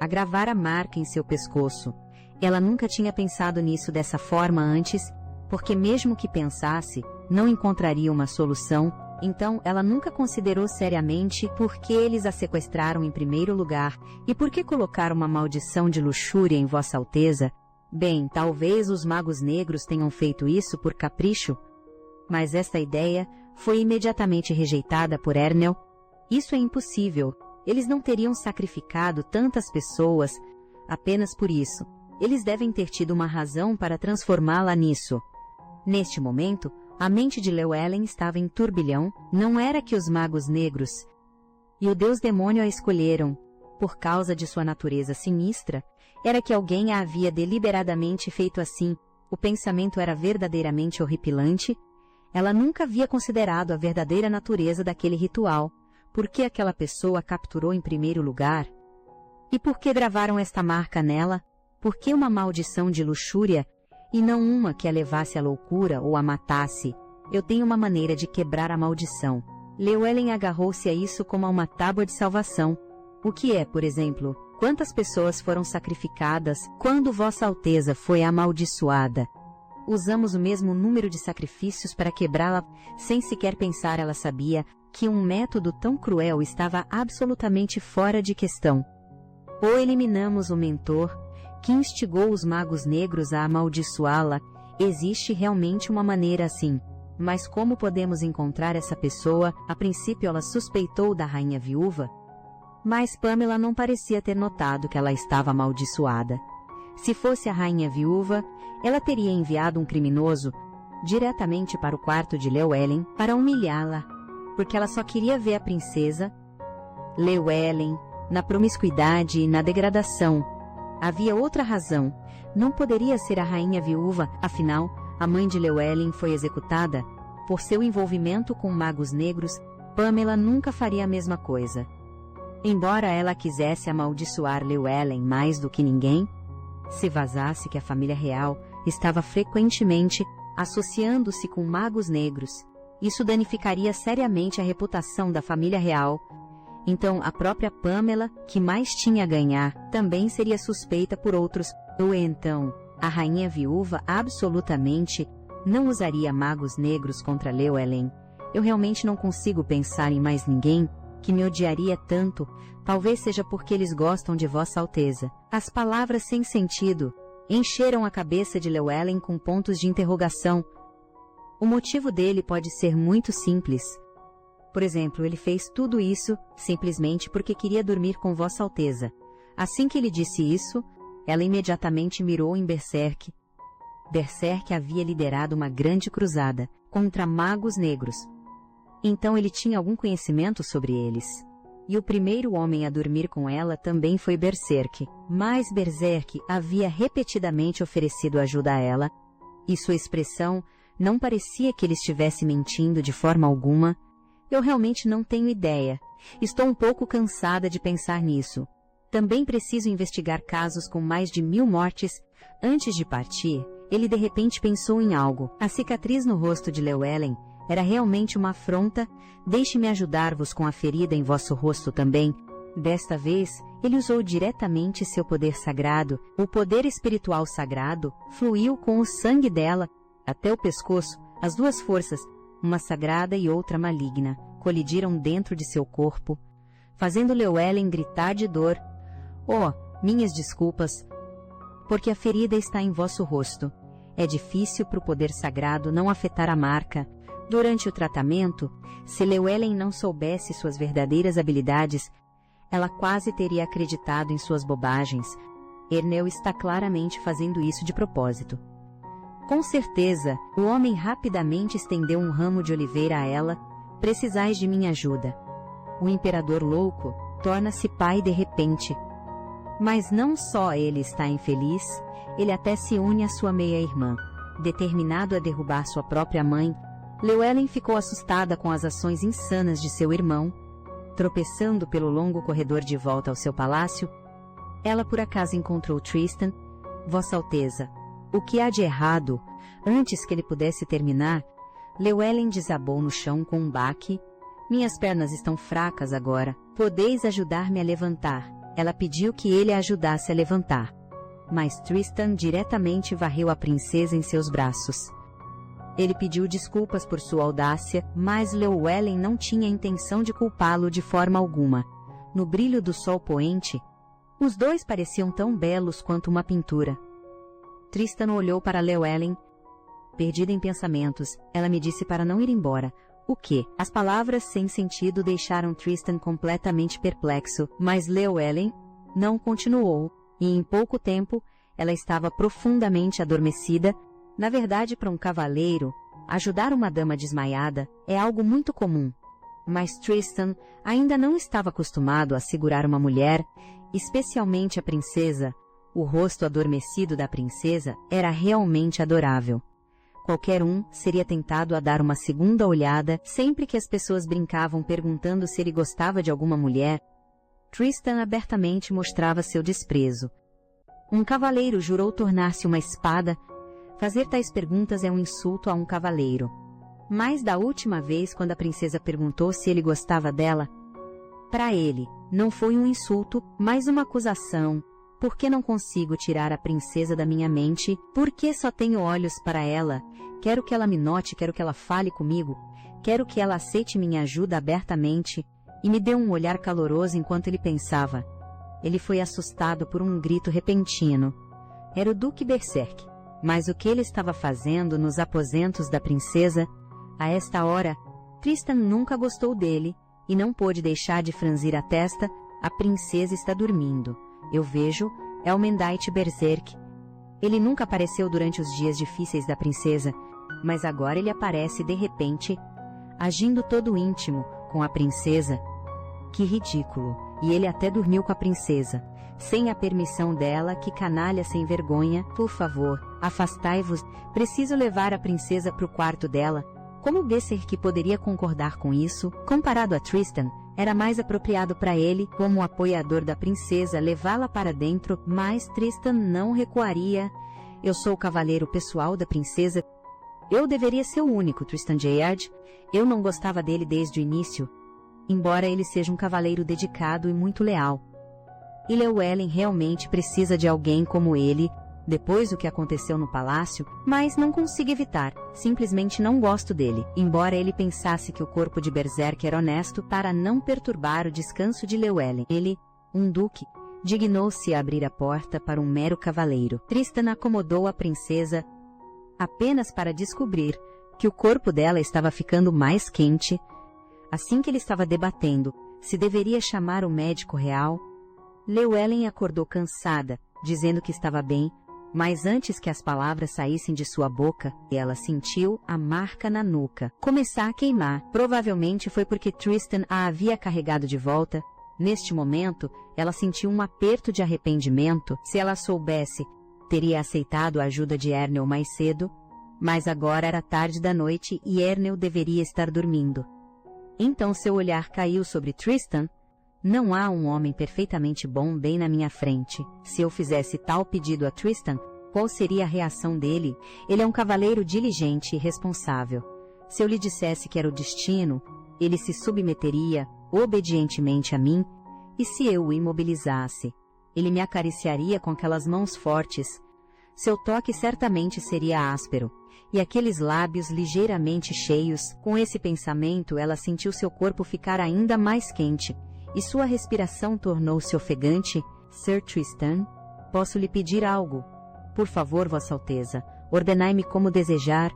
a gravar a marca em seu pescoço? Ela nunca tinha pensado nisso dessa forma antes, porque mesmo que pensasse, não encontraria uma solução. Então, ela nunca considerou seriamente por que eles a sequestraram em primeiro lugar e por que colocaram uma maldição de luxúria em Vossa Alteza. Bem, talvez os magos negros tenham feito isso por capricho, mas esta ideia foi imediatamente rejeitada por Ernell. Isso é impossível. Eles não teriam sacrificado tantas pessoas apenas por isso. Eles devem ter tido uma razão para transformá-la nisso. Neste momento, a mente de Llewellyn estava em turbilhão. Não era que os magos negros e o deus demônio a escolheram por causa de sua natureza sinistra, era que alguém a havia deliberadamente feito assim. O pensamento era verdadeiramente horripilante. Ela nunca havia considerado a verdadeira natureza daquele ritual. Por que aquela pessoa a capturou em primeiro lugar? E por que gravaram esta marca nela? Por que uma maldição de luxúria e não uma que a levasse à loucura ou a matasse? Eu tenho uma maneira de quebrar a maldição. Llewellyn agarrou-se a isso como a uma tábua de salvação. O que é, por exemplo, quantas pessoas foram sacrificadas quando Vossa Alteza foi amaldiçoada? Usamos o mesmo número de sacrifícios para quebrá-la. Sem sequer pensar, ela sabia que um método tão cruel estava absolutamente fora de questão. Ou eliminamos o mentor que instigou os magos negros a amaldiçoá-la. Existe realmente uma maneira assim. Mas como podemos encontrar essa pessoa? A princípio ela suspeitou da rainha viúva, mas Pamela não parecia ter notado que ela estava amaldiçoada. Se fosse a rainha viúva, ela teria enviado um criminoso diretamente para o quarto de Llewellyn para humilhá-la, porque ela só queria ver a princesa Llewellyn na promiscuidade e na degradação. Havia outra razão. Não poderia ser a rainha viúva, afinal, a mãe de Llewellyn foi executada por seu envolvimento com magos negros. Pamela nunca faria a mesma coisa. Embora ela quisesse amaldiçoar Llewellyn mais do que ninguém, se vazasse que a família real estava frequentemente associando-se com magos negros, isso danificaria seriamente a reputação da família real. Então a própria Pamela, que mais tinha a ganhar, também seria suspeita por outros. Ou então, a rainha viúva absolutamente não usaria magos negros contra Llewellyn. Eu realmente não consigo pensar em mais ninguém que me odiaria tanto. Talvez seja porque eles gostam de Vossa Alteza. As palavras sem sentido encheram a cabeça de Llewellyn com pontos de interrogação. O motivo dele pode ser muito simples. Por exemplo, ele fez tudo isso simplesmente porque queria dormir com Vossa Alteza. Assim que ele disse isso, ela imediatamente mirou em Berserk. Berserk havia liderado uma grande cruzada contra magos negros. Então ele tinha algum conhecimento sobre eles. E o primeiro homem a dormir com ela também foi Berserk. Mas Berserk havia repetidamente oferecido ajuda a ela, e sua expressão não parecia que ele estivesse mentindo de forma alguma. Eu realmente não tenho ideia. Estou um pouco cansada de pensar nisso. Também preciso investigar casos com mais de 1000 mortes. Antes de partir, ele de repente pensou em algo. A cicatriz no rosto de Llewellyn era realmente uma afronta. Deixe-me ajudar-vos com a ferida em vosso rosto também. Desta vez, ele usou diretamente seu poder sagrado. O poder espiritual sagrado fluiu com o sangue dela até o pescoço. As duas forças, uma sagrada e outra maligna, colidiram dentro de seu corpo, fazendo Llewellyn gritar de dor. Oh, Minhas desculpas, porque a ferida está em vosso rosto. É difícil para o poder sagrado não afetar a marca. Durante o tratamento, se Llewellyn não soubesse suas verdadeiras habilidades, ela quase teria acreditado em suas bobagens. Erneu está claramente fazendo isso de propósito. Com certeza, o homem rapidamente estendeu um ramo de oliveira a ela. Precisais de minha ajuda. O imperador louco torna-se pai de repente. Mas não só ele está infeliz, ele até se une à sua meia-irmã. Determinado a derrubar sua própria mãe, Llewellyn ficou assustada com as ações insanas de seu irmão. Tropeçando pelo longo corredor de volta ao seu palácio, ela por acaso encontrou Tristan. Vossa Alteza, o que há de errado? Antes que ele pudesse terminar, Llewellyn desabou no chão com um baque. Minhas pernas estão fracas agora. Podeis ajudar-me a levantar. Ela pediu que ele a ajudasse a levantar. Mas Tristan diretamente varreu a princesa em seus braços. Ele pediu desculpas por sua audácia, mas Llewellyn não tinha intenção de culpá-lo de forma alguma. No brilho do sol poente, os dois pareciam tão belos quanto uma pintura. Tristan olhou para Llewellyn. Perdida em pensamentos, ela me disse para não ir embora. O quê? As palavras sem sentido deixaram Tristan completamente perplexo, mas Llewellyn não continuou, e em pouco tempo ela estava profundamente adormecida. Na verdade, para um cavaleiro, ajudar uma dama desmaiada é algo muito comum. Mas Tristan ainda não estava acostumado a segurar uma mulher, especialmente a princesa. O rosto adormecido da princesa era realmente adorável. Qualquer um seria tentado a dar uma segunda olhada sempre que as pessoas brincavam perguntando se ele gostava de alguma mulher. Tristan abertamente mostrava seu desprezo. Um cavaleiro jurou tornar-se uma espada. Fazer tais perguntas é um insulto a um cavaleiro. Mas da última vez, quando a princesa perguntou se ele gostava dela, para ele, não foi um insulto, mas uma acusação. Por que não consigo tirar a princesa da minha mente? Por que só tenho olhos para ela? Quero que ela me note, quero que ela fale comigo. Quero que ela aceite minha ajuda abertamente. E me deu um olhar caloroso enquanto ele pensava. Ele foi assustado por um grito repentino. Era o Duque Berserk. Mas o que ele estava fazendo nos aposentos da princesa? A esta hora, Tristan nunca gostou dele, e não pôde deixar de franzir a testa. A princesa está dormindo. Eu vejo, é o Mendite Berserk. Ele nunca apareceu durante os dias difíceis da princesa, mas agora ele aparece de repente, agindo todo íntimo, com a princesa. Que ridículo! E ele até dormiu com a princesa, sem a permissão dela. Que canalha sem vergonha! Por favor, afastai-vos. Preciso levar a princesa para o quarto dela. Como Berserk poderia concordar com isso? Comparado a Tristan, era mais apropriado para ele, como apoiador da princesa, levá-la para dentro, mas Tristan não recuaria. Eu sou o cavaleiro pessoal da princesa. Eu deveria ser o único, Tristan Jayard. Eu não gostava dele desde o início, embora ele seja um cavaleiro dedicado e muito leal. E Llewellyn realmente precisa de alguém como ele, depois do que aconteceu no palácio, mas não consigo evitar, simplesmente não gosto dele, embora ele pensasse que o corpo de Berserk era honesto para não perturbar o descanso de Llewellyn. Ele, um duque, dignou-se a abrir a porta para um mero cavaleiro. Tristan acomodou a princesa apenas para descobrir que o corpo dela estava ficando mais quente. Assim que ele estava debatendo se deveria chamar o médico real, Llewellyn acordou cansada, dizendo que estava bem, mas antes que as palavras saíssem de sua boca, ela sentiu a marca na nuca começar a queimar. Provavelmente foi porque Tristan a havia carregado de volta. Neste momento, ela sentiu um aperto de arrependimento. Se ela soubesse, teria aceitado a ajuda de Erneu mais cedo, mas agora era tarde da noite e Erneu deveria estar dormindo. Então seu olhar caiu sobre Tristan. Não há um homem perfeitamente bom bem na minha frente. Se eu fizesse tal pedido a Tristan, qual seria a reação dele? Ele é um cavaleiro diligente e responsável. Se eu lhe dissesse que era o destino, ele se submeteria obedientemente a mim, e se eu o imobilizasse, ele me acariciaria com aquelas mãos fortes. Seu toque certamente seria áspero, e aqueles lábios ligeiramente cheios. Com esse pensamento, ela sentiu seu corpo ficar ainda mais quente, e sua respiração tornou-se ofegante. Sir Tristan, posso lhe pedir algo? Por favor, Vossa Alteza, ordenai-me como desejar.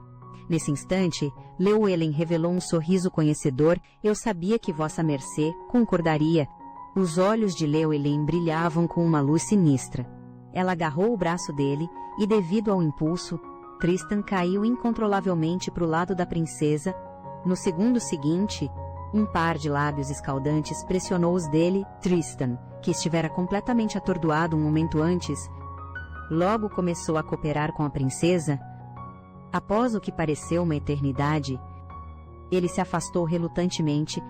Nesse instante, Llewellyn revelou um sorriso conhecedor. Eu sabia que Vossa Mercê concordaria. Os olhos de Llewellyn brilhavam com uma luz sinistra. Ela agarrou o braço dele e, devido ao impulso, Tristan caiu incontrolavelmente para o lado da princesa. No segundo seguinte, um par de lábios escaldantes pressionou os dele. Tristan, que estivera completamente atordoado um momento antes, logo começou a cooperar com a princesa. Após o que pareceu uma eternidade, ele se afastou relutantemente,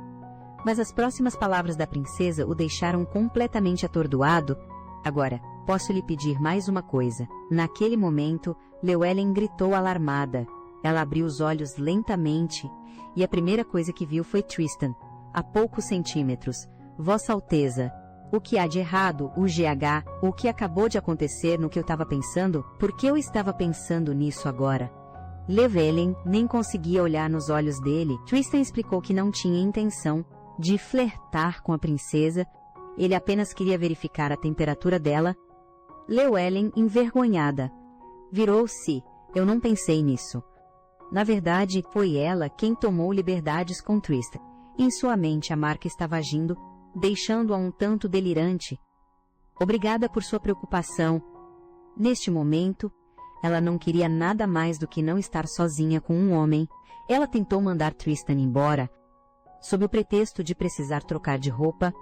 mas as próximas palavras da princesa o deixaram completamente atordoado. Agora, posso lhe pedir mais uma coisa. Naquele momento, Llewellyn gritou alarmada. Ela abriu os olhos lentamente, e a primeira coisa que viu foi Tristan, a poucos centímetros. Vossa Alteza, o que há de errado? O GH, o que acabou de acontecer no que eu estava pensando? Por que eu estava pensando nisso agora? Llewellyn nem conseguia olhar nos olhos dele. Tristan explicou que não tinha intenção de flertar com a princesa, ele apenas queria verificar a temperatura dela. Llewellyn, envergonhada, virou-se. Eu não pensei nisso. Na verdade, foi ela quem tomou liberdades com Tristan. Em sua mente, a marca estava agindo, deixando-a um tanto delirante. Obrigada por sua preocupação. Neste momento, ela não queria nada mais do que não estar sozinha com um homem. Ela tentou mandar Tristan embora, sob o pretexto de precisar trocar de roupa,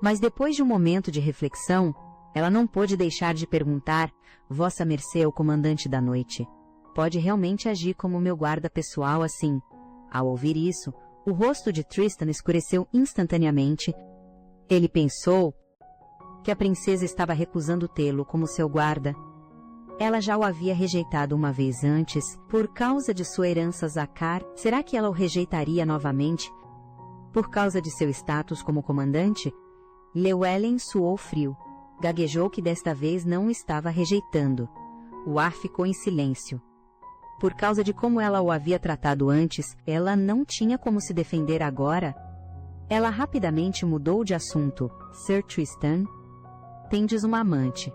mas depois de um momento de reflexão, ela não pôde deixar de perguntar: Vossa Mercê é o comandante da noite. Pode realmente agir como meu guarda pessoal assim? Ao ouvir isso, o rosto de Tristan escureceu instantaneamente. Ele pensou que a princesa estava recusando tê-lo como seu guarda. Ela já o havia rejeitado uma vez antes, por causa de sua herança Zakar. Será que ela o rejeitaria novamente, por causa de seu status como comandante? Llewellyn suou frio. Gaguejou que desta vez não o estava rejeitando. O ar ficou em silêncio. Por causa de como ela o havia tratado antes, ela não tinha como se defender agora. Ela rapidamente mudou de assunto. Sir Tristan, tendes uma amante?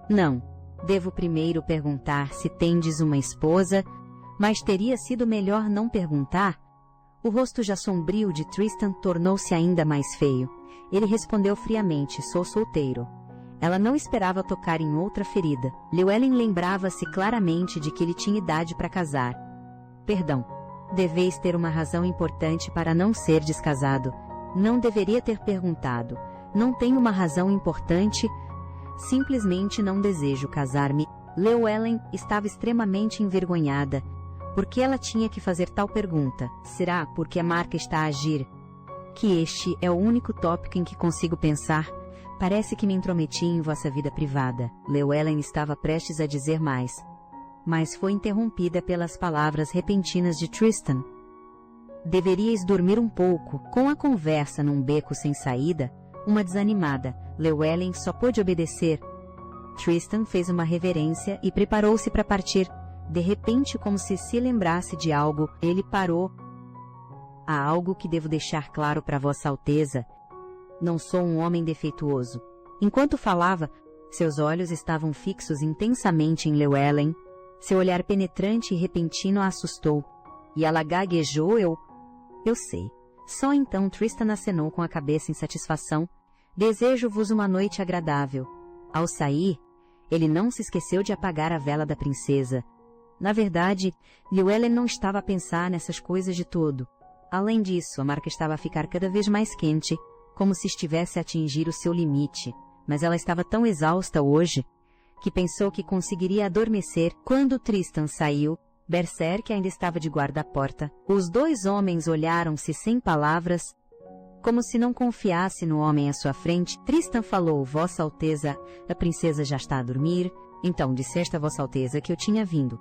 Não. Devo primeiro perguntar se tendes uma esposa, mas teria sido melhor não perguntar? O rosto já sombrio de Tristan tornou-se ainda mais feio. Ele respondeu friamente: sou solteiro. Ela não esperava tocar em outra ferida. Llewellyn lembrava-se claramente de que ele tinha idade para casar. Perdão. Deveis ter uma razão importante para não ser descasado. Não deveria ter perguntado. Não tenho uma razão importante. Simplesmente não desejo casar-me. Llewellyn estava extremamente envergonhada. Por que ela tinha que fazer tal pergunta? Será porque a marca está a agir? Que este é o único tópico em que consigo pensar. Parece que me intrometi em vossa vida privada. Llewellyn estava prestes a dizer mais, mas foi interrompida pelas palavras repentinas de Tristan. Deveríeis dormir um pouco. Com a conversa num beco sem saída, uma desanimada, Llewellyn só pôde obedecer. Tristan fez uma reverência e preparou-se para partir. De repente, como se lembrasse de algo, ele parou. Há algo que devo deixar claro para Vossa Alteza. Não sou um homem defeituoso. Enquanto falava, seus olhos estavam fixos intensamente em Llewellyn. Seu olhar penetrante e repentino a assustou. E ela gaguejou. Eu sei. Só então Tristan acenou com a cabeça em satisfação. Desejo-vos uma noite agradável. Ao sair, ele não se esqueceu de apagar a vela da princesa. Na verdade, Llewellyn não estava a pensar nessas coisas de todo. Além disso, a marca estava a ficar cada vez mais quente, como se estivesse a atingir o seu limite. Mas ela estava tão exausta hoje, que pensou que conseguiria adormecer. Quando Tristan saiu, Berserk ainda estava de guarda à porta. Os dois homens olharam-se sem palavras, como se não confiasse no homem à sua frente. Tristan falou: Vossa Alteza, a princesa já está a dormir. Então disseste a Vossa Alteza que eu tinha vindo.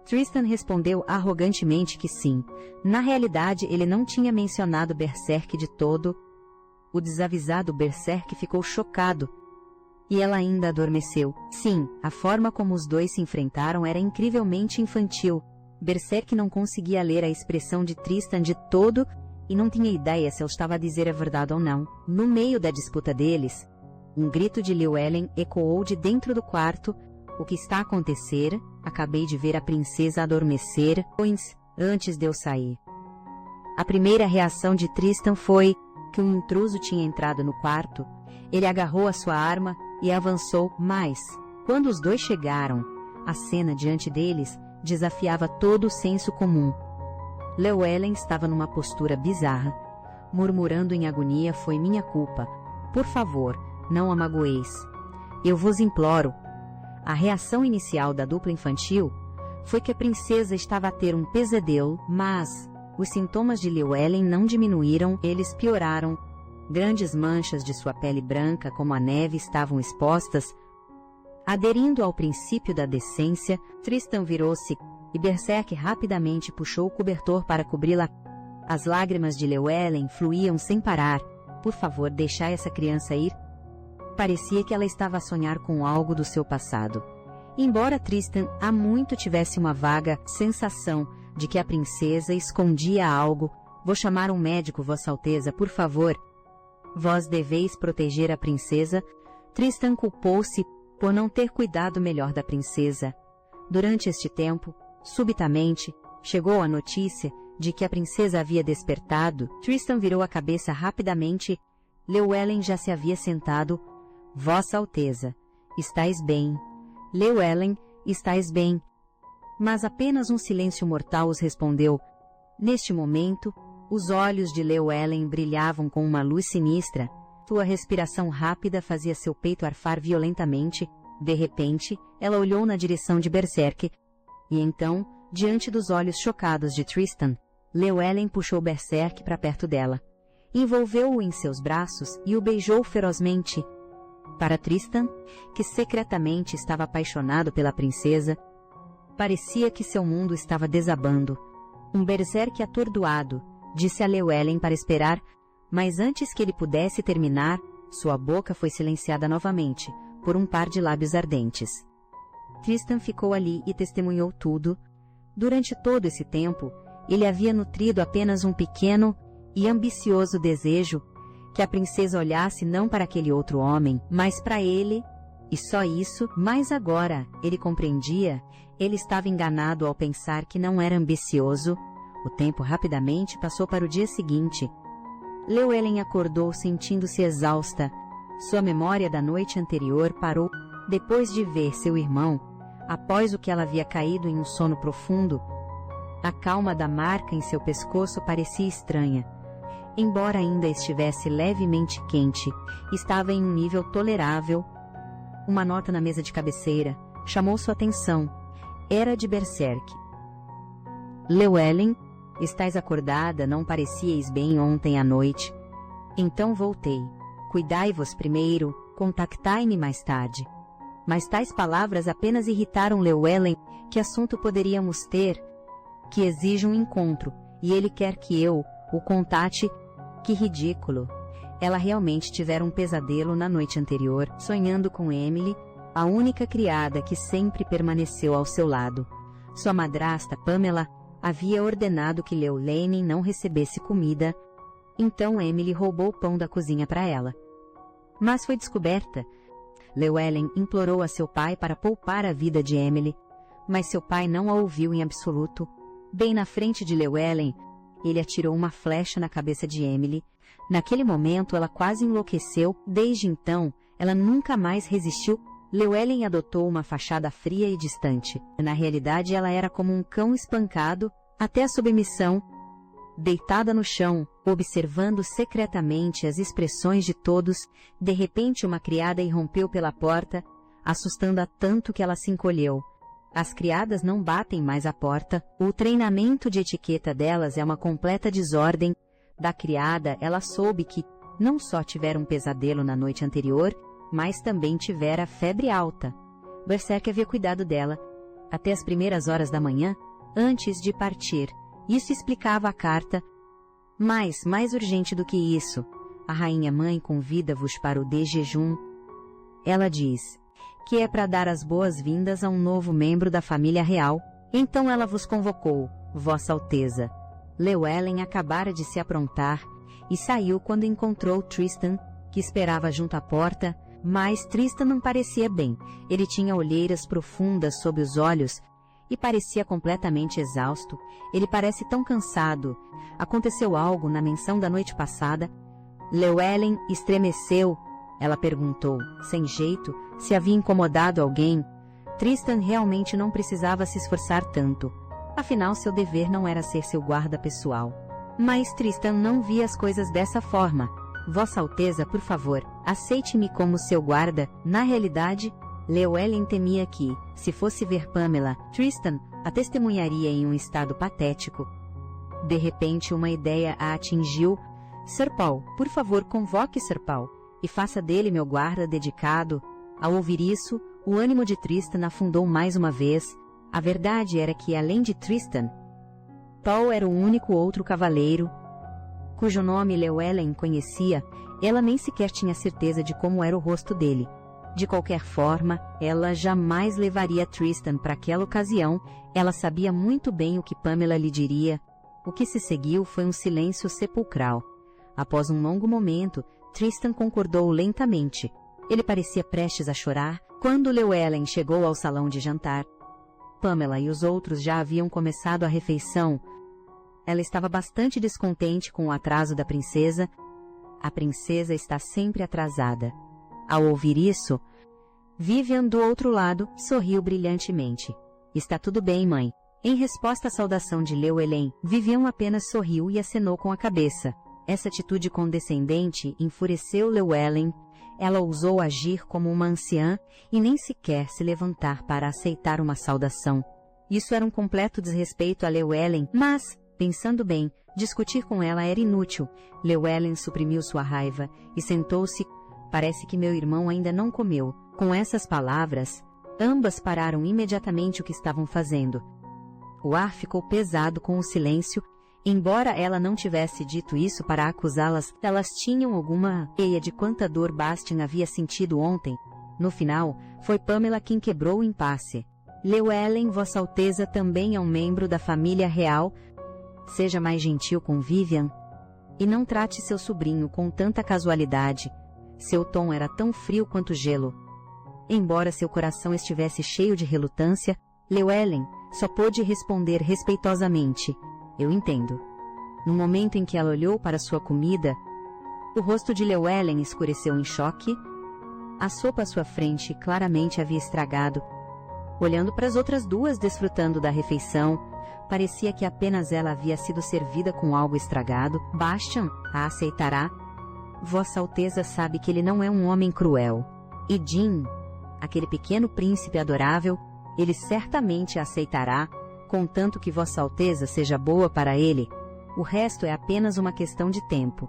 Tristan respondeu arrogantemente que sim. Na realidade, ele não tinha mencionado Berserk de todo. O desavisado Berserk ficou chocado. E ela ainda adormeceu. Sim, a forma como os dois se enfrentaram era incrivelmente infantil. Berserk não conseguia ler a expressão de Tristan de todo e não tinha ideia se ele estava a dizer a verdade ou não. No meio da disputa deles, Um grito de Llewellyn ecoou de dentro do quarto. O que está a acontecer? Acabei de ver a princesa adormecer antes de eu sair. A primeira reação de Tristan foi que um intruso tinha entrado no quarto. Ele agarrou a sua arma e avançou, mas, quando os dois chegaram, a cena diante deles desafiava todo o senso comum. Llewellyn estava numa postura bizarra, murmurando em agonia: foi minha culpa. Por favor, não a magoeis. Eu vos imploro. A reação inicial da dupla infantil foi que a princesa estava a ter um pesadelo, mas os sintomas de Llewellyn não diminuíram, eles pioraram. Grandes manchas de sua pele branca como a neve estavam expostas. Aderindo ao princípio da decência, Tristan virou-se e Berserk rapidamente puxou o cobertor para cobri-la. As lágrimas de Llewellyn fluíam sem parar. Por favor, deixai essa criança ir. Parecia que ela estava a sonhar com algo do seu passado. Embora Tristan há muito tivesse uma vaga sensação de que a princesa escondia algo, vou chamar um médico, Vossa Alteza, por favor. Vós deveis proteger a princesa. Tristan culpou-se por não ter cuidado melhor da princesa. Durante este tempo, subitamente, chegou a notícia de que a princesa havia despertado. Tristan virou a cabeça rapidamente. Llewellyn já se havia sentado. Vossa Alteza, estais bem. Llewellyn, estais bem. Mas apenas um silêncio mortal os respondeu. Neste momento, os olhos de Llewellyn brilhavam com uma luz sinistra. Sua respiração rápida fazia seu peito arfar violentamente. De repente, ela olhou na direção de Berserk. E então, diante dos olhos chocados de Tristan, Llewellyn puxou Berserk para perto dela. Envolveu-o em seus braços e o beijou ferozmente. Para Tristan, que secretamente estava apaixonado pela princesa, parecia que seu mundo estava desabando. Um Berserk atordoado disse a Llewellyn para esperar, mas antes que ele pudesse terminar, sua boca foi silenciada novamente por um par de lábios ardentes. Tristan ficou ali e testemunhou tudo. Durante todo esse tempo, ele havia nutrido apenas um pequeno e ambicioso desejo: que a princesa olhasse não para aquele outro homem, mas para ele, e só isso. Mas agora, ele compreendia, ele estava enganado ao pensar que não era ambicioso. O tempo rapidamente passou para o dia seguinte. Llewellyn acordou sentindo-se exausta. Sua memória da noite anterior parou depois de ver seu irmão, após o que ela havia caído em um sono profundo. A calma da marca em seu pescoço parecia estranha. Embora ainda estivesse levemente quente, estava em um nível tolerável. Uma nota na mesa de cabeceira chamou sua atenção. Era de Berserk. Llewellyn, estais acordada, não parecieis bem ontem à noite. Então voltei. Cuidai-vos primeiro, contactai-me mais tarde. Mas tais palavras apenas irritaram Llewellyn. Que assunto poderíamos ter que exige um encontro, e ele quer que eu o contate? Que ridículo! Ela realmente tivera um pesadelo na noite anterior, sonhando com Emily, a única criada que sempre permaneceu ao seu lado. Sua madrasta, Pamela, havia ordenado que Llewellyn não recebesse comida, então Emily roubou o pão da cozinha para ela. Mas foi descoberta. Llewellyn implorou a seu pai para poupar a vida de Emily, mas seu pai não a ouviu em absoluto. Bem na frente de Llewellyn, ele atirou uma flecha na cabeça de Emily. Naquele momento, ela quase enlouqueceu. Desde então, ela nunca mais resistiu. Llewellyn adotou uma fachada fria e distante. Na realidade, ela era como um cão espancado, até a submissão. Deitada no chão, observando secretamente as expressões de todos, de repente uma criada irrompeu pela porta, assustando-a tanto que ela se encolheu. As criadas não batem mais a porta. O treinamento de etiqueta delas é uma completa desordem. Da criada, ela soube que não só tivera um pesadelo na noite anterior, mas também tivera febre alta. Berserk havia cuidado dela até as primeiras horas da manhã, antes de partir. Isso explicava a carta. Mas, mais urgente do que isso, a rainha-mãe convida-vos para o desjejum. Ela diz que é para dar as boas-vindas a um novo membro da família real. Então ela vos convocou, Vossa Alteza. Llewellyn acabara de se aprontar e saiu quando encontrou Tristan, que esperava junto à porta. Mas Tristan não parecia bem. Ele tinha olheiras profundas sob os olhos e parecia completamente exausto. Ele parece tão cansado. Aconteceu algo na menção da noite passada? Llewellyn estremeceu. Ela perguntou, sem jeito, se havia incomodado alguém. Tristan realmente não precisava se esforçar tanto. Afinal, seu dever não era ser seu guarda pessoal. Mas Tristan não via as coisas dessa forma. Vossa Alteza, por favor, aceite-me como seu guarda. Na realidade, Llewellyn temia que, se fosse ver Pamela, Tristan a testemunharia em um estado patético. De repente, uma ideia a atingiu. Sir Paul, por favor, convoque Sir Paul, e faça dele meu guarda dedicado. Ao ouvir isso, o ânimo de Tristan afundou mais uma vez. A verdade era que, além de Tristan, Paul era o único outro cavaleiro cujo nome Llewellyn conhecia. Ela nem sequer tinha certeza de como era o rosto dele. De qualquer forma, ela jamais levaria Tristan para aquela ocasião. Ela sabia muito bem o que Pamela lhe diria. O que se seguiu foi um silêncio sepulcral. Após um longo momento, Tristan concordou lentamente. Ele parecia prestes a chorar quando Llewellyn chegou ao salão de jantar. Pamela e os outros já haviam começado a refeição. Ela estava bastante descontente com o atraso da princesa. A princesa está sempre atrasada. Ao ouvir isso, Vivian, do outro lado, sorriu brilhantemente. Está tudo bem, mãe. Em resposta à saudação de Llewellyn, Vivian apenas sorriu e acenou com a cabeça. Essa atitude condescendente enfureceu Llewellyn. Ela ousou agir como uma anciã e nem sequer se levantar para aceitar uma saudação. Isso era um completo desrespeito a Llewellyn, mas, pensando bem, discutir com ela era inútil. Llewellyn suprimiu sua raiva e sentou-se. Parece que meu irmão ainda não comeu. Com essas palavras, ambas pararam imediatamente o que estavam fazendo. O ar ficou pesado com o silêncio. Embora ela não tivesse dito isso para acusá-las, elas tinham alguma ideia de quanta dor Bastian havia sentido ontem. No final, foi Pamela quem quebrou o impasse. Llewellyn, Vossa Alteza também é um membro da família real. Seja mais gentil com Vivian. E não trate seu sobrinho com tanta casualidade. Seu tom era tão frio quanto gelo. Embora seu coração estivesse cheio de relutância, Llewellyn só pôde responder respeitosamente. Eu entendo. No momento em que ela olhou para sua comida, o rosto de Llewellyn escureceu em choque. A sopa à sua frente claramente havia estragado. Olhando para as outras duas desfrutando da refeição, parecia que apenas ela havia sido servida com algo estragado. Bastian a aceitará. Vossa Alteza sabe que ele não é um homem cruel. E Jean, aquele pequeno príncipe adorável, ele certamente a aceitará, contanto que Vossa Alteza seja boa para ele. O resto é apenas uma questão de tempo.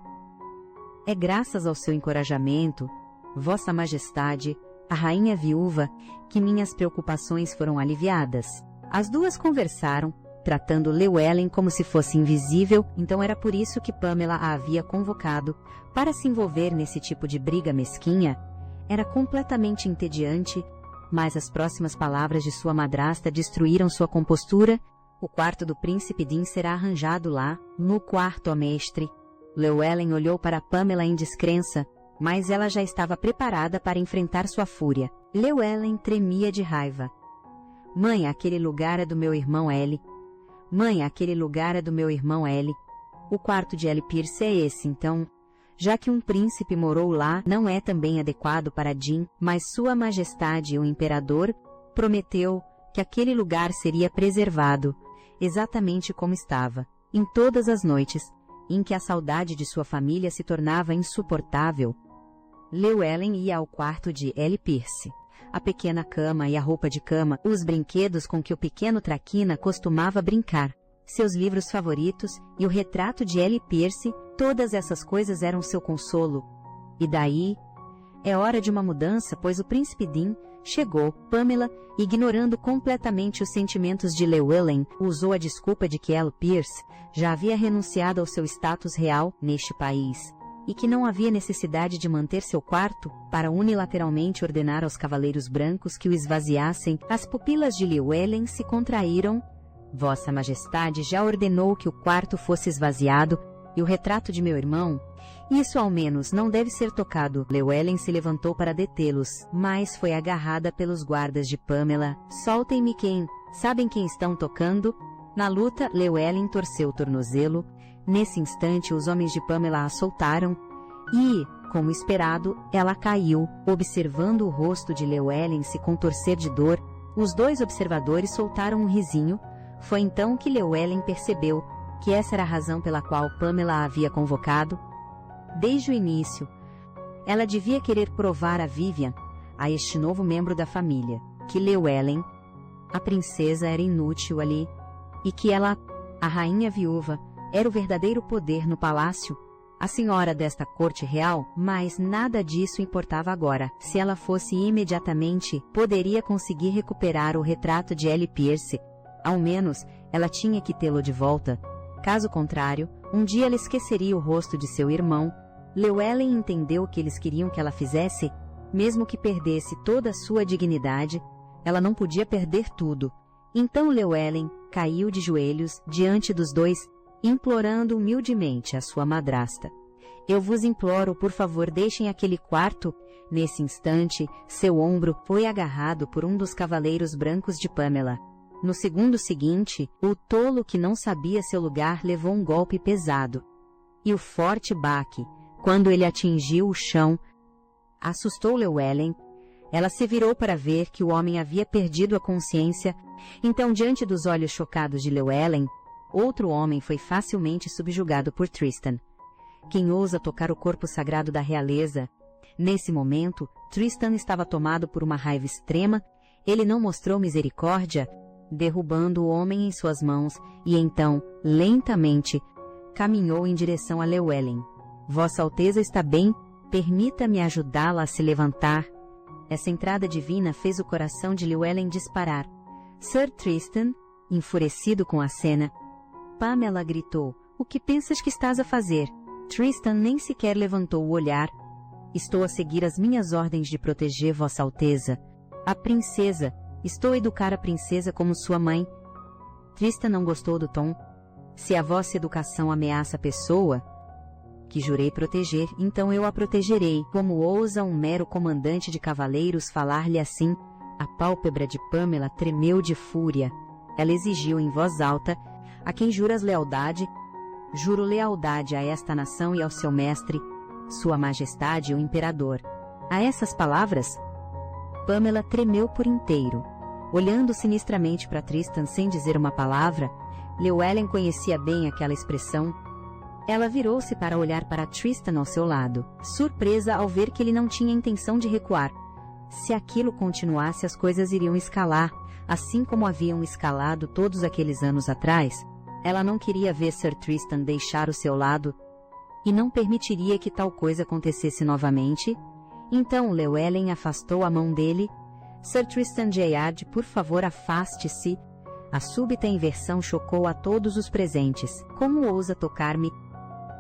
É graças ao seu encorajamento, Vossa Majestade, a rainha viúva, que minhas preocupações foram aliviadas. As duas conversaram, tratando Llewellyn como se fosse invisível. Então era por isso que Pamela a havia convocado, para se envolver nesse tipo de briga mesquinha. Era completamente entediante, mas as próximas palavras de sua madrasta destruíram sua compostura. O quarto do príncipe Dean será arranjado lá, no quarto, ó mestre. Llewellyn olhou para Pamela em descrença, mas ela já estava preparada para enfrentar sua fúria. Llewellyn tremia de raiva. Mãe, aquele lugar é do meu irmão Ellie. Mãe, aquele lugar é do meu irmão Ellie. O quarto de Ellie Pierce é esse, então. Já que um príncipe morou lá, não é também adequado para Jean, mas Sua Majestade, o Imperador, prometeu que aquele lugar seria preservado, exatamente como estava, em todas as noites, em que a saudade de sua família se tornava insuportável. Llewellyn ia ao quarto de Ellie Pierce. A pequena cama e a roupa de cama, os brinquedos com que o pequeno Traquina costumava brincar, seus livros favoritos e o retrato de Ellie Pierce, todas essas coisas eram seu consolo. E daí? É hora de uma mudança, pois o príncipe Dean chegou. Pamela, ignorando completamente os sentimentos de Llewellyn, usou a desculpa de que Ellie Pierce já havia renunciado ao seu status real neste país, e que não havia necessidade de manter seu quarto para unilateralmente ordenar aos cavaleiros brancos que o esvaziassem. As pupilas de Llewellyn se contraíram. Vossa Majestade já ordenou que o quarto fosse esvaziado. E o retrato de meu irmão? Isso ao menos não deve ser tocado. Llewellyn se levantou para detê-los, mas foi agarrada pelos guardas de Pamela. Soltem-me quem? Sabem quem estão tocando? Na luta, Llewellyn torceu o tornozelo. Nesse instante, os homens de Pamela a soltaram e, como esperado, ela caiu. Observando o rosto de Llewellyn se contorcer de dor, os dois observadores soltaram um risinho. Foi então que Llewellyn percebeu que essa era a razão pela qual Pamela a havia convocado. Desde o início, ela devia querer provar a Vivian, a este novo membro da família, que Llewellyn, a princesa, era inútil ali, e que ela, a rainha viúva, era o verdadeiro poder no palácio, a senhora desta corte real. Mas nada disso importava agora. Se ela fosse imediatamente, poderia conseguir recuperar o retrato de Ellie Pierce. Ao menos, ela tinha que tê-lo de volta. Caso contrário, um dia ela esqueceria o rosto de seu irmão. Llewellyn entendeu que eles queriam que ela fizesse, mesmo que perdesse toda a sua dignidade. Ela não podia perder tudo. Então Llewellyn caiu de joelhos diante dos dois, implorando humildemente a sua madrasta. Eu vos imploro, por favor, deixem aquele quarto. Nesse instante, seu ombro foi agarrado por um dos cavaleiros brancos de Pamela. No segundo seguinte, o tolo que não sabia seu lugar levou um golpe pesado. E o forte baque, quando ele atingiu o chão, assustou Llewellyn. Ela se virou para ver que o homem havia perdido a consciência. Então, diante dos olhos chocados de Llewellyn, outro homem foi facilmente subjugado por Tristan. Quem ousa tocar o corpo sagrado da realeza? Nesse momento, Tristan estava tomado por uma raiva extrema. Ele não mostrou misericórdia, derrubando o homem em suas mãos, e então, lentamente, caminhou em direção a Llewellyn. Vossa Alteza está bem? Permita-me ajudá-la a se levantar. Essa entrada divina fez o coração de Llewellyn disparar. Sir Tristan, enfurecido com a cena, Pamela gritou: "O que pensas que estás a fazer?" Tristan nem sequer levantou o olhar. "Estou a seguir as minhas ordens de proteger Vossa Alteza. A princesa. Estou a educar a princesa como sua mãe." Tristan não gostou do tom. "Se a vossa educação ameaça a pessoa que jurei proteger, então eu a protegerei. Como ousa um mero comandante de cavaleiros falar-lhe assim?" A pálpebra de Pamela tremeu de fúria. Ela exigiu em voz alta: "A quem juras lealdade?" "Juro lealdade a esta nação e ao seu mestre, Sua Majestade o Imperador." A essas palavras, Pamela tremeu por inteiro. Olhando sinistramente para Tristan sem dizer uma palavra, Llewellyn conhecia bem aquela expressão. Ela virou-se para olhar para Tristan ao seu lado, surpresa ao ver que ele não tinha intenção de recuar. Se aquilo continuasse, as coisas iriam escalar, assim como haviam escalado todos aqueles anos atrás. Ela não queria ver Sir Tristan deixar o seu lado e não permitiria que tal coisa acontecesse novamente. Então Llewellyn afastou a mão dele. "Sir Tristan Jayard, por favor, afaste-se." A súbita inversão chocou a todos os presentes. "Como ousa tocar-me?"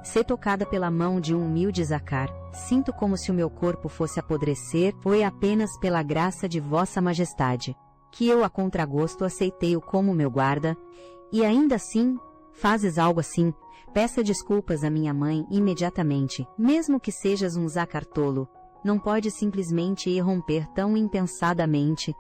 "Ser tocada pela mão de um humilde Zacar. Sinto como se o meu corpo fosse apodrecer. Foi apenas pela graça de Vossa Majestade que eu a contragosto aceitei-o como meu guarda. E ainda assim, fazes algo assim? Peça desculpas à minha mãe imediatamente, mesmo que sejas um Zacar tolo. Não pode simplesmente irromper tão impensadamente."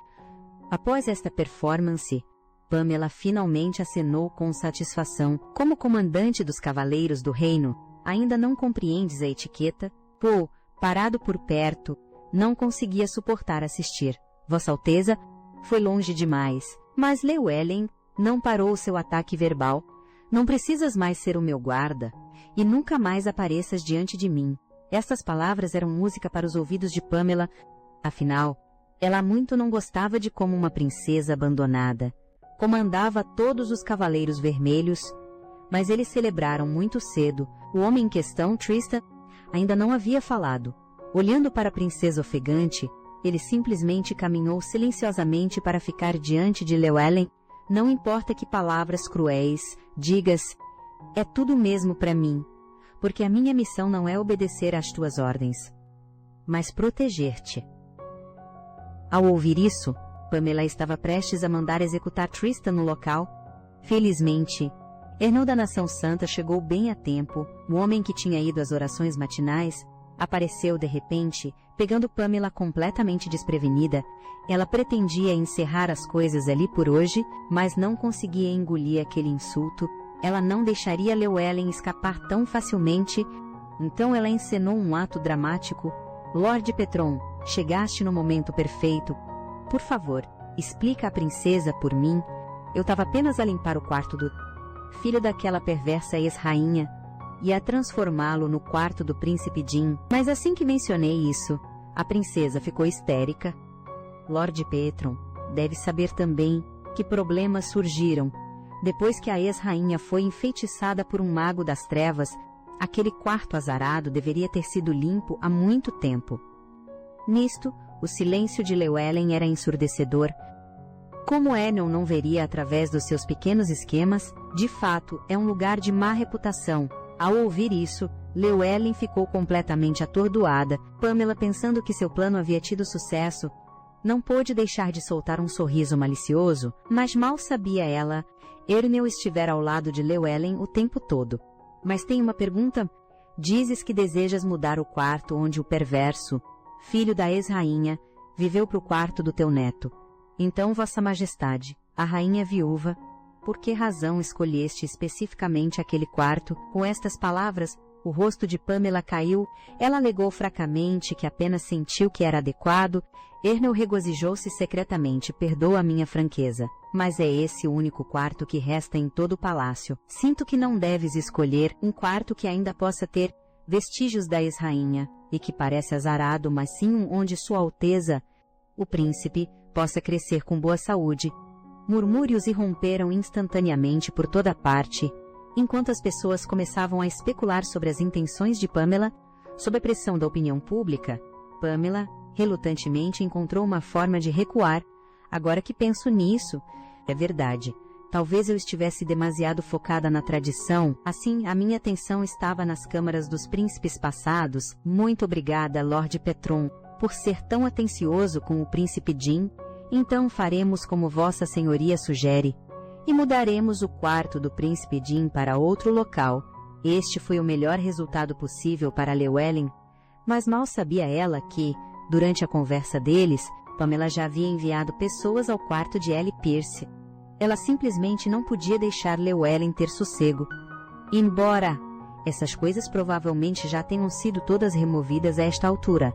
Após esta performance, Pamela finalmente acenou com satisfação. "Como comandante dos cavaleiros do reino, ainda não compreendes a etiqueta?" Poe, parado por perto, não conseguia suportar assistir. "Vossa Alteza, foi longe demais." Mas Llewellyn não parou seu ataque verbal. "Não precisas mais ser o meu guarda, e nunca mais apareças diante de mim." Estas palavras eram música para os ouvidos de Pamela. Afinal, ela muito não gostava de como uma princesa abandonada comandava todos os Cavaleiros Vermelhos, mas eles celebraram muito cedo. O homem em questão, Tristan, ainda não havia falado. Olhando para a princesa ofegante, ele simplesmente caminhou silenciosamente para ficar diante de Llewellyn. "Não importa que palavras cruéis digas, é tudo mesmo para mim, porque a minha missão não é obedecer às tuas ordens, mas proteger-te." Ao ouvir isso, Pamela estava prestes a mandar executar Tristan no local. Felizmente, Ernão da Nação Santa chegou bem a tempo. O homem que tinha ido às orações matinais apareceu de repente, pegando Pamela completamente desprevenida. Ela pretendia encerrar as coisas ali por hoje, mas não conseguia engolir aquele insulto. Ela não deixaria Llewellyn escapar tão facilmente. Então ela encenou um ato dramático. Lord Petron, chegaste no momento perfeito. Por favor, explica à princesa por mim. Eu estava apenas a limpar o quarto do filho daquela perversa ex-rainha e a transformá-lo no quarto do príncipe Jim. Mas assim que mencionei isso, a princesa ficou histérica. Lord Petron deve saber também que problemas surgiram. Depois que a ex-rainha foi enfeitiçada por um mago das trevas, aquele quarto azarado deveria ter sido limpo há muito tempo. Nisto, o silêncio de Llewellyn era ensurdecedor. Como Ernão não veria através dos seus pequenos esquemas, de fato, é um lugar de má reputação. Ao ouvir isso, Llewellyn ficou completamente atordoada. Pamela, pensando que seu plano havia tido sucesso, não pôde deixar de soltar um sorriso malicioso, mas mal sabia ela, Ernão estivera ao lado de Llewellyn o tempo todo. Mas tem uma pergunta. Dizes que desejas mudar o quarto onde o perverso, filho da ex-rainha, viveu para o quarto do teu neto. Então, Vossa Majestade, a rainha viúva, por que razão escolheste especificamente aquele quarto? Com estas palavras, o rosto de Pamela caiu. Ela alegou fracamente que apenas sentiu que era adequado. Ernão regozijou-se secretamente. Perdoa a minha franqueza, mas é esse o único quarto que resta em todo o palácio. Sinto que não deves escolher um quarto que ainda possa ter vestígios da ex-rainha e que parece azarado, mas sim um onde Sua Alteza, o príncipe, possa crescer com boa saúde. Murmúrios irromperam instantaneamente por toda parte, enquanto as pessoas começavam a especular sobre as intenções de Pamela. Sob a pressão da opinião pública, Pamela, relutantemente, encontrou uma forma de recuar. Agora que penso nisso, é verdade. Talvez eu estivesse demasiado focada na tradição, assim a minha atenção estava nas câmaras dos príncipes passados. Muito obrigada, Lord Petron, por ser tão atencioso com o príncipe Jim. Então faremos como Vossa Senhoria sugere, e mudaremos o quarto do príncipe Jim para outro local. Este foi o melhor resultado possível para Llewellyn, mas mal sabia ela que, durante a conversa deles, Pamela já havia enviado pessoas ao quarto de Ellie Pierce. Ela simplesmente não podia deixar Llewellyn ter sossego. Embora essas coisas provavelmente já tenham sido todas removidas a esta altura,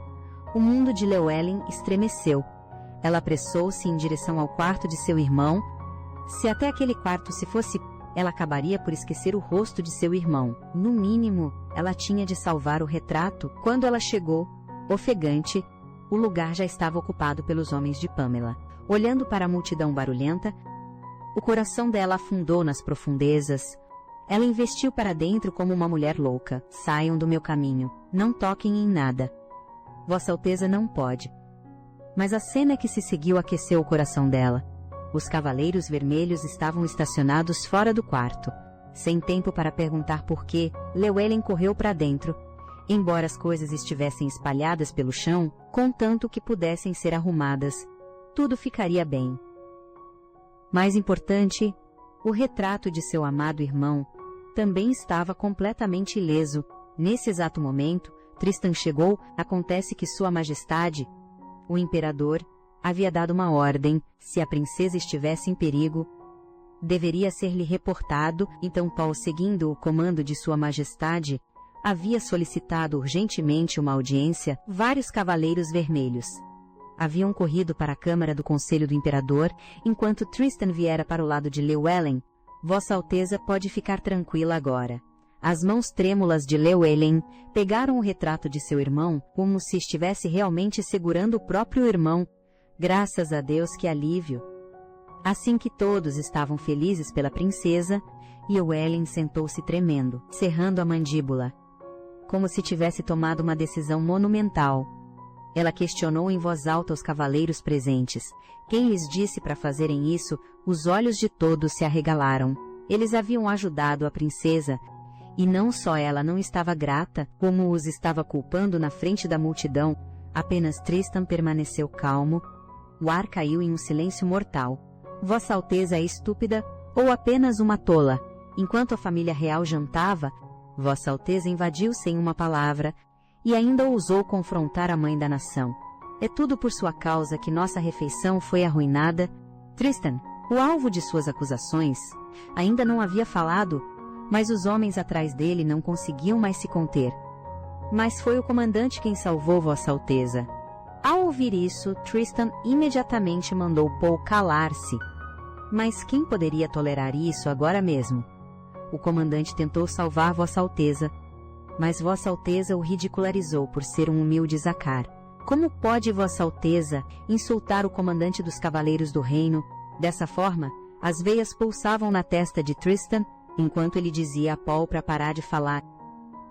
o mundo de Llewellyn estremeceu. Ela apressou-se em direção ao quarto de seu irmão. Se até aquele quarto se fosse, ela acabaria por esquecer o rosto de seu irmão. No mínimo, ela tinha de salvar o retrato. Quando ela chegou, ofegante, o lugar já estava ocupado pelos homens de Pamela. Olhando para a multidão barulhenta, o coração dela afundou nas profundezas. Ela investiu para dentro como uma mulher louca. Saiam do meu caminho. Não toquem em nada. Vossa Alteza não pode. Mas a cena que se seguiu aqueceu o coração dela. Os cavaleiros vermelhos estavam estacionados fora do quarto. Sem tempo para perguntar por quê, Llewellyn correu para dentro. Embora as coisas estivessem espalhadas pelo chão, contanto que pudessem ser arrumadas, tudo ficaria bem. Mais importante, o retrato de seu amado irmão também estava completamente ileso. Nesse exato momento, Tristan chegou. Acontece que Sua Majestade, o imperador, havia dado uma ordem. Se a princesa estivesse em perigo, deveria ser-lhe reportado. Então Paul, seguindo o comando de Sua Majestade, havia solicitado urgentemente uma audiência. Vários cavaleiros vermelhos haviam corrido para a câmara do Conselho do Imperador, enquanto Tristan viera para o lado de Llewellyn. Vossa Alteza pode ficar tranquila agora. As mãos trêmulas de Llewellyn pegaram o retrato de seu irmão como se estivesse realmente segurando o próprio irmão. Graças a Deus, que alívio! Assim que todos estavam felizes pela princesa, Llewellyn sentou-se tremendo, cerrando a mandíbula, como se tivesse tomado uma decisão monumental. Ela questionou em voz alta os cavaleiros presentes. Quem lhes disse para fazerem isso? Os olhos de todos se arregalaram. Eles haviam ajudado a princesa, e não só ela não estava grata, como os estava culpando na frente da multidão. Apenas Tristan permaneceu calmo. O ar caiu em um silêncio mortal. Vossa Alteza é estúpida ou apenas uma tola? Enquanto a família real jantava, Vossa Alteza invadiu sem uma palavra e ainda ousou confrontar a mãe da nação. É tudo por sua causa que nossa refeição foi arruinada. Tristan, o alvo de suas acusações, ainda não havia falado, mas os homens atrás dele não conseguiam mais se conter. Mas foi o comandante quem salvou Vossa Alteza. Ao ouvir isso, Tristan imediatamente mandou Paul calar-se. Mas quem poderia tolerar isso agora mesmo? O comandante tentou salvar Vossa Alteza, mas Vossa Alteza o ridicularizou por ser um humilde Zacar. Como pode Vossa Alteza insultar o comandante dos Cavaleiros do Reino? Dessa forma, as veias pulsavam na testa de Tristan, enquanto ele dizia a Paul para parar de falar.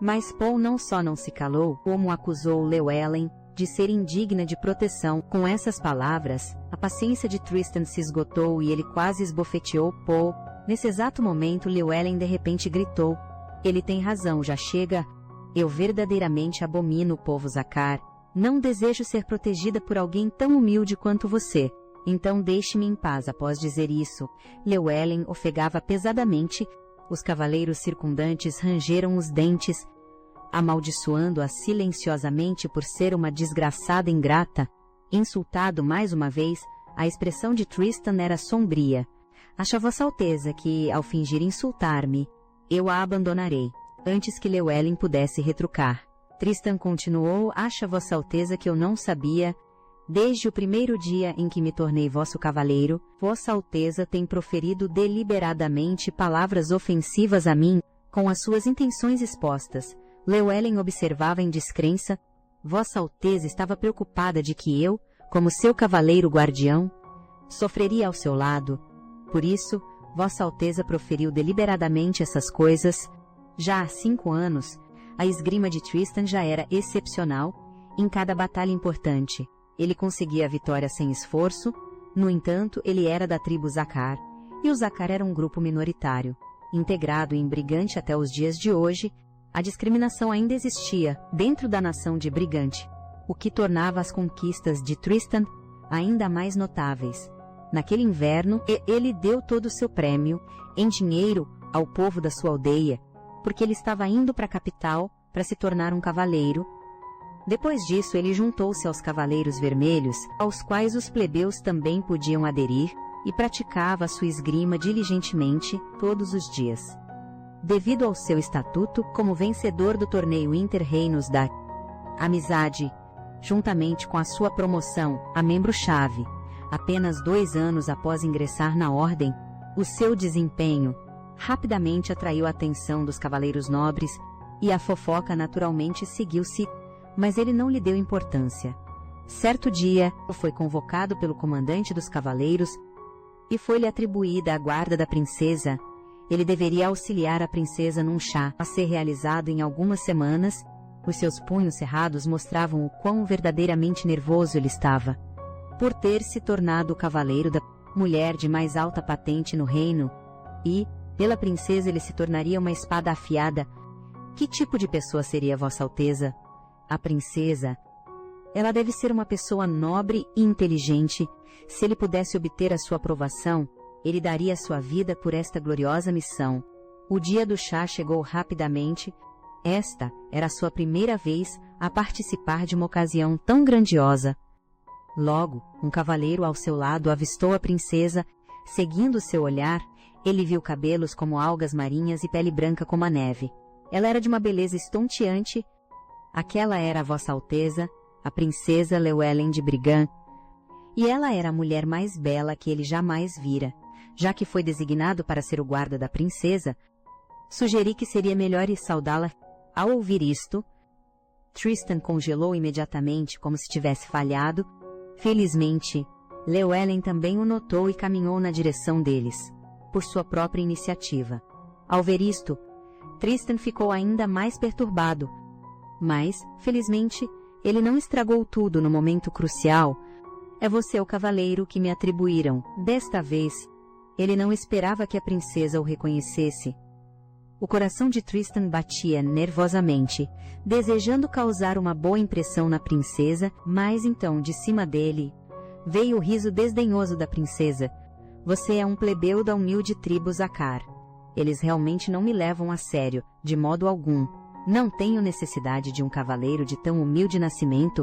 Mas Paul não só não se calou, como acusou Llewellyn de ser indigna de proteção. Com essas palavras, a paciência de Tristan se esgotou e ele quase esbofeteou Paul. Nesse exato momento, Llewellyn de repente gritou: "Ele tem razão, já chega. Eu verdadeiramente abomino o povo Zacar. Não desejo ser protegida por alguém tão humilde quanto você. Então deixe-me em paz." Após dizer isso, Llewellyn ofegava pesadamente. Os cavaleiros circundantes rangeram os dentes, amaldiçoando-a silenciosamente por ser uma desgraçada ingrata. Insultado mais uma vez, a expressão de Tristan era sombria. "Acha Vossa Alteza que, ao fingir insultar-me, eu a abandonarei, antes que Llewellyn pudesse retrucar." Tristan continuou: "Acha Vossa Alteza que eu não sabia? Desde o primeiro dia em que me tornei vosso cavaleiro, Vossa Alteza tem proferido deliberadamente palavras ofensivas a mim, com as suas intenções expostas." Llewellyn observava em descrença. Vossa Alteza estava preocupada de que eu, como seu cavaleiro guardião, sofreria ao seu lado. Por isso, Vossa Alteza proferiu deliberadamente essas coisas. Já há 5 anos, a esgrima de Tristan já era excepcional. Em cada batalha importante, ele conseguia a vitória sem esforço. No entanto, ele era da tribo Zacar, e o Zacar era um grupo minoritário, integrado em Brigante até os dias de hoje. A discriminação ainda existia dentro da nação de Brigante, o que tornava as conquistas de Tristan ainda mais notáveis. Naquele inverno, ele deu todo o seu prêmio, em dinheiro, ao povo da sua aldeia, porque ele estava indo para a capital para se tornar um cavaleiro. Depois disso, ele juntou-se aos Cavaleiros Vermelhos, aos quais os plebeus também podiam aderir, e praticava a sua esgrima diligentemente todos os dias. Devido ao seu estatuto como vencedor do torneio Inter-Reinos da Amizade, juntamente com a sua promoção a membro-chave, apenas 2 anos após ingressar na Ordem, o seu desempenho rapidamente atraiu a atenção dos Cavaleiros Nobres, e a fofoca naturalmente seguiu-se, mas ele não lhe deu importância. Certo dia, foi convocado pelo comandante dos Cavaleiros e foi-lhe atribuída a guarda da princesa. Ele deveria auxiliar a princesa num chá a ser realizado em algumas semanas. Os seus punhos cerrados mostravam o quão verdadeiramente nervoso ele estava. Por ter se tornado o cavaleiro da mulher de mais alta patente no reino, e, pela princesa, ele se tornaria uma espada afiada. Que tipo de pessoa seria Vossa Alteza? A princesa. Ela deve ser uma pessoa nobre e inteligente. Se ele pudesse obter a sua aprovação, ele daria sua vida por esta gloriosa missão. O dia do chá chegou rapidamente. Esta era a sua primeira vez a participar de uma ocasião tão grandiosa. Logo, um cavaleiro ao seu lado avistou a princesa. Seguindo seu olhar, ele viu cabelos como algas marinhas e pele branca como a neve. Ela era de uma beleza estonteante. Aquela era a Vossa Alteza, a princesa Llewellyn de Brigant. E ela era a mulher mais bela que ele jamais vira. Já que foi designado para ser o guarda da princesa, sugeri que seria melhor ir saudá-la. Ao ouvir isto, Tristan congelou imediatamente, como se tivesse falhado. Felizmente, Llewellyn também o notou e caminhou na direção deles, por sua própria iniciativa. Ao ver isto, Tristan ficou ainda mais perturbado. Mas, felizmente, ele não estragou tudo no momento crucial. "É você o cavaleiro que me atribuíram." Desta vez, ele não esperava que a princesa o reconhecesse. O coração de Tristan batia nervosamente, desejando causar uma boa impressão na princesa, mas então, de cima dele, veio o riso desdenhoso da princesa. "Você é um plebeu da humilde tribo Zacar. Eles realmente não me levam a sério, de modo algum. Não tenho necessidade de um cavaleiro de tão humilde nascimento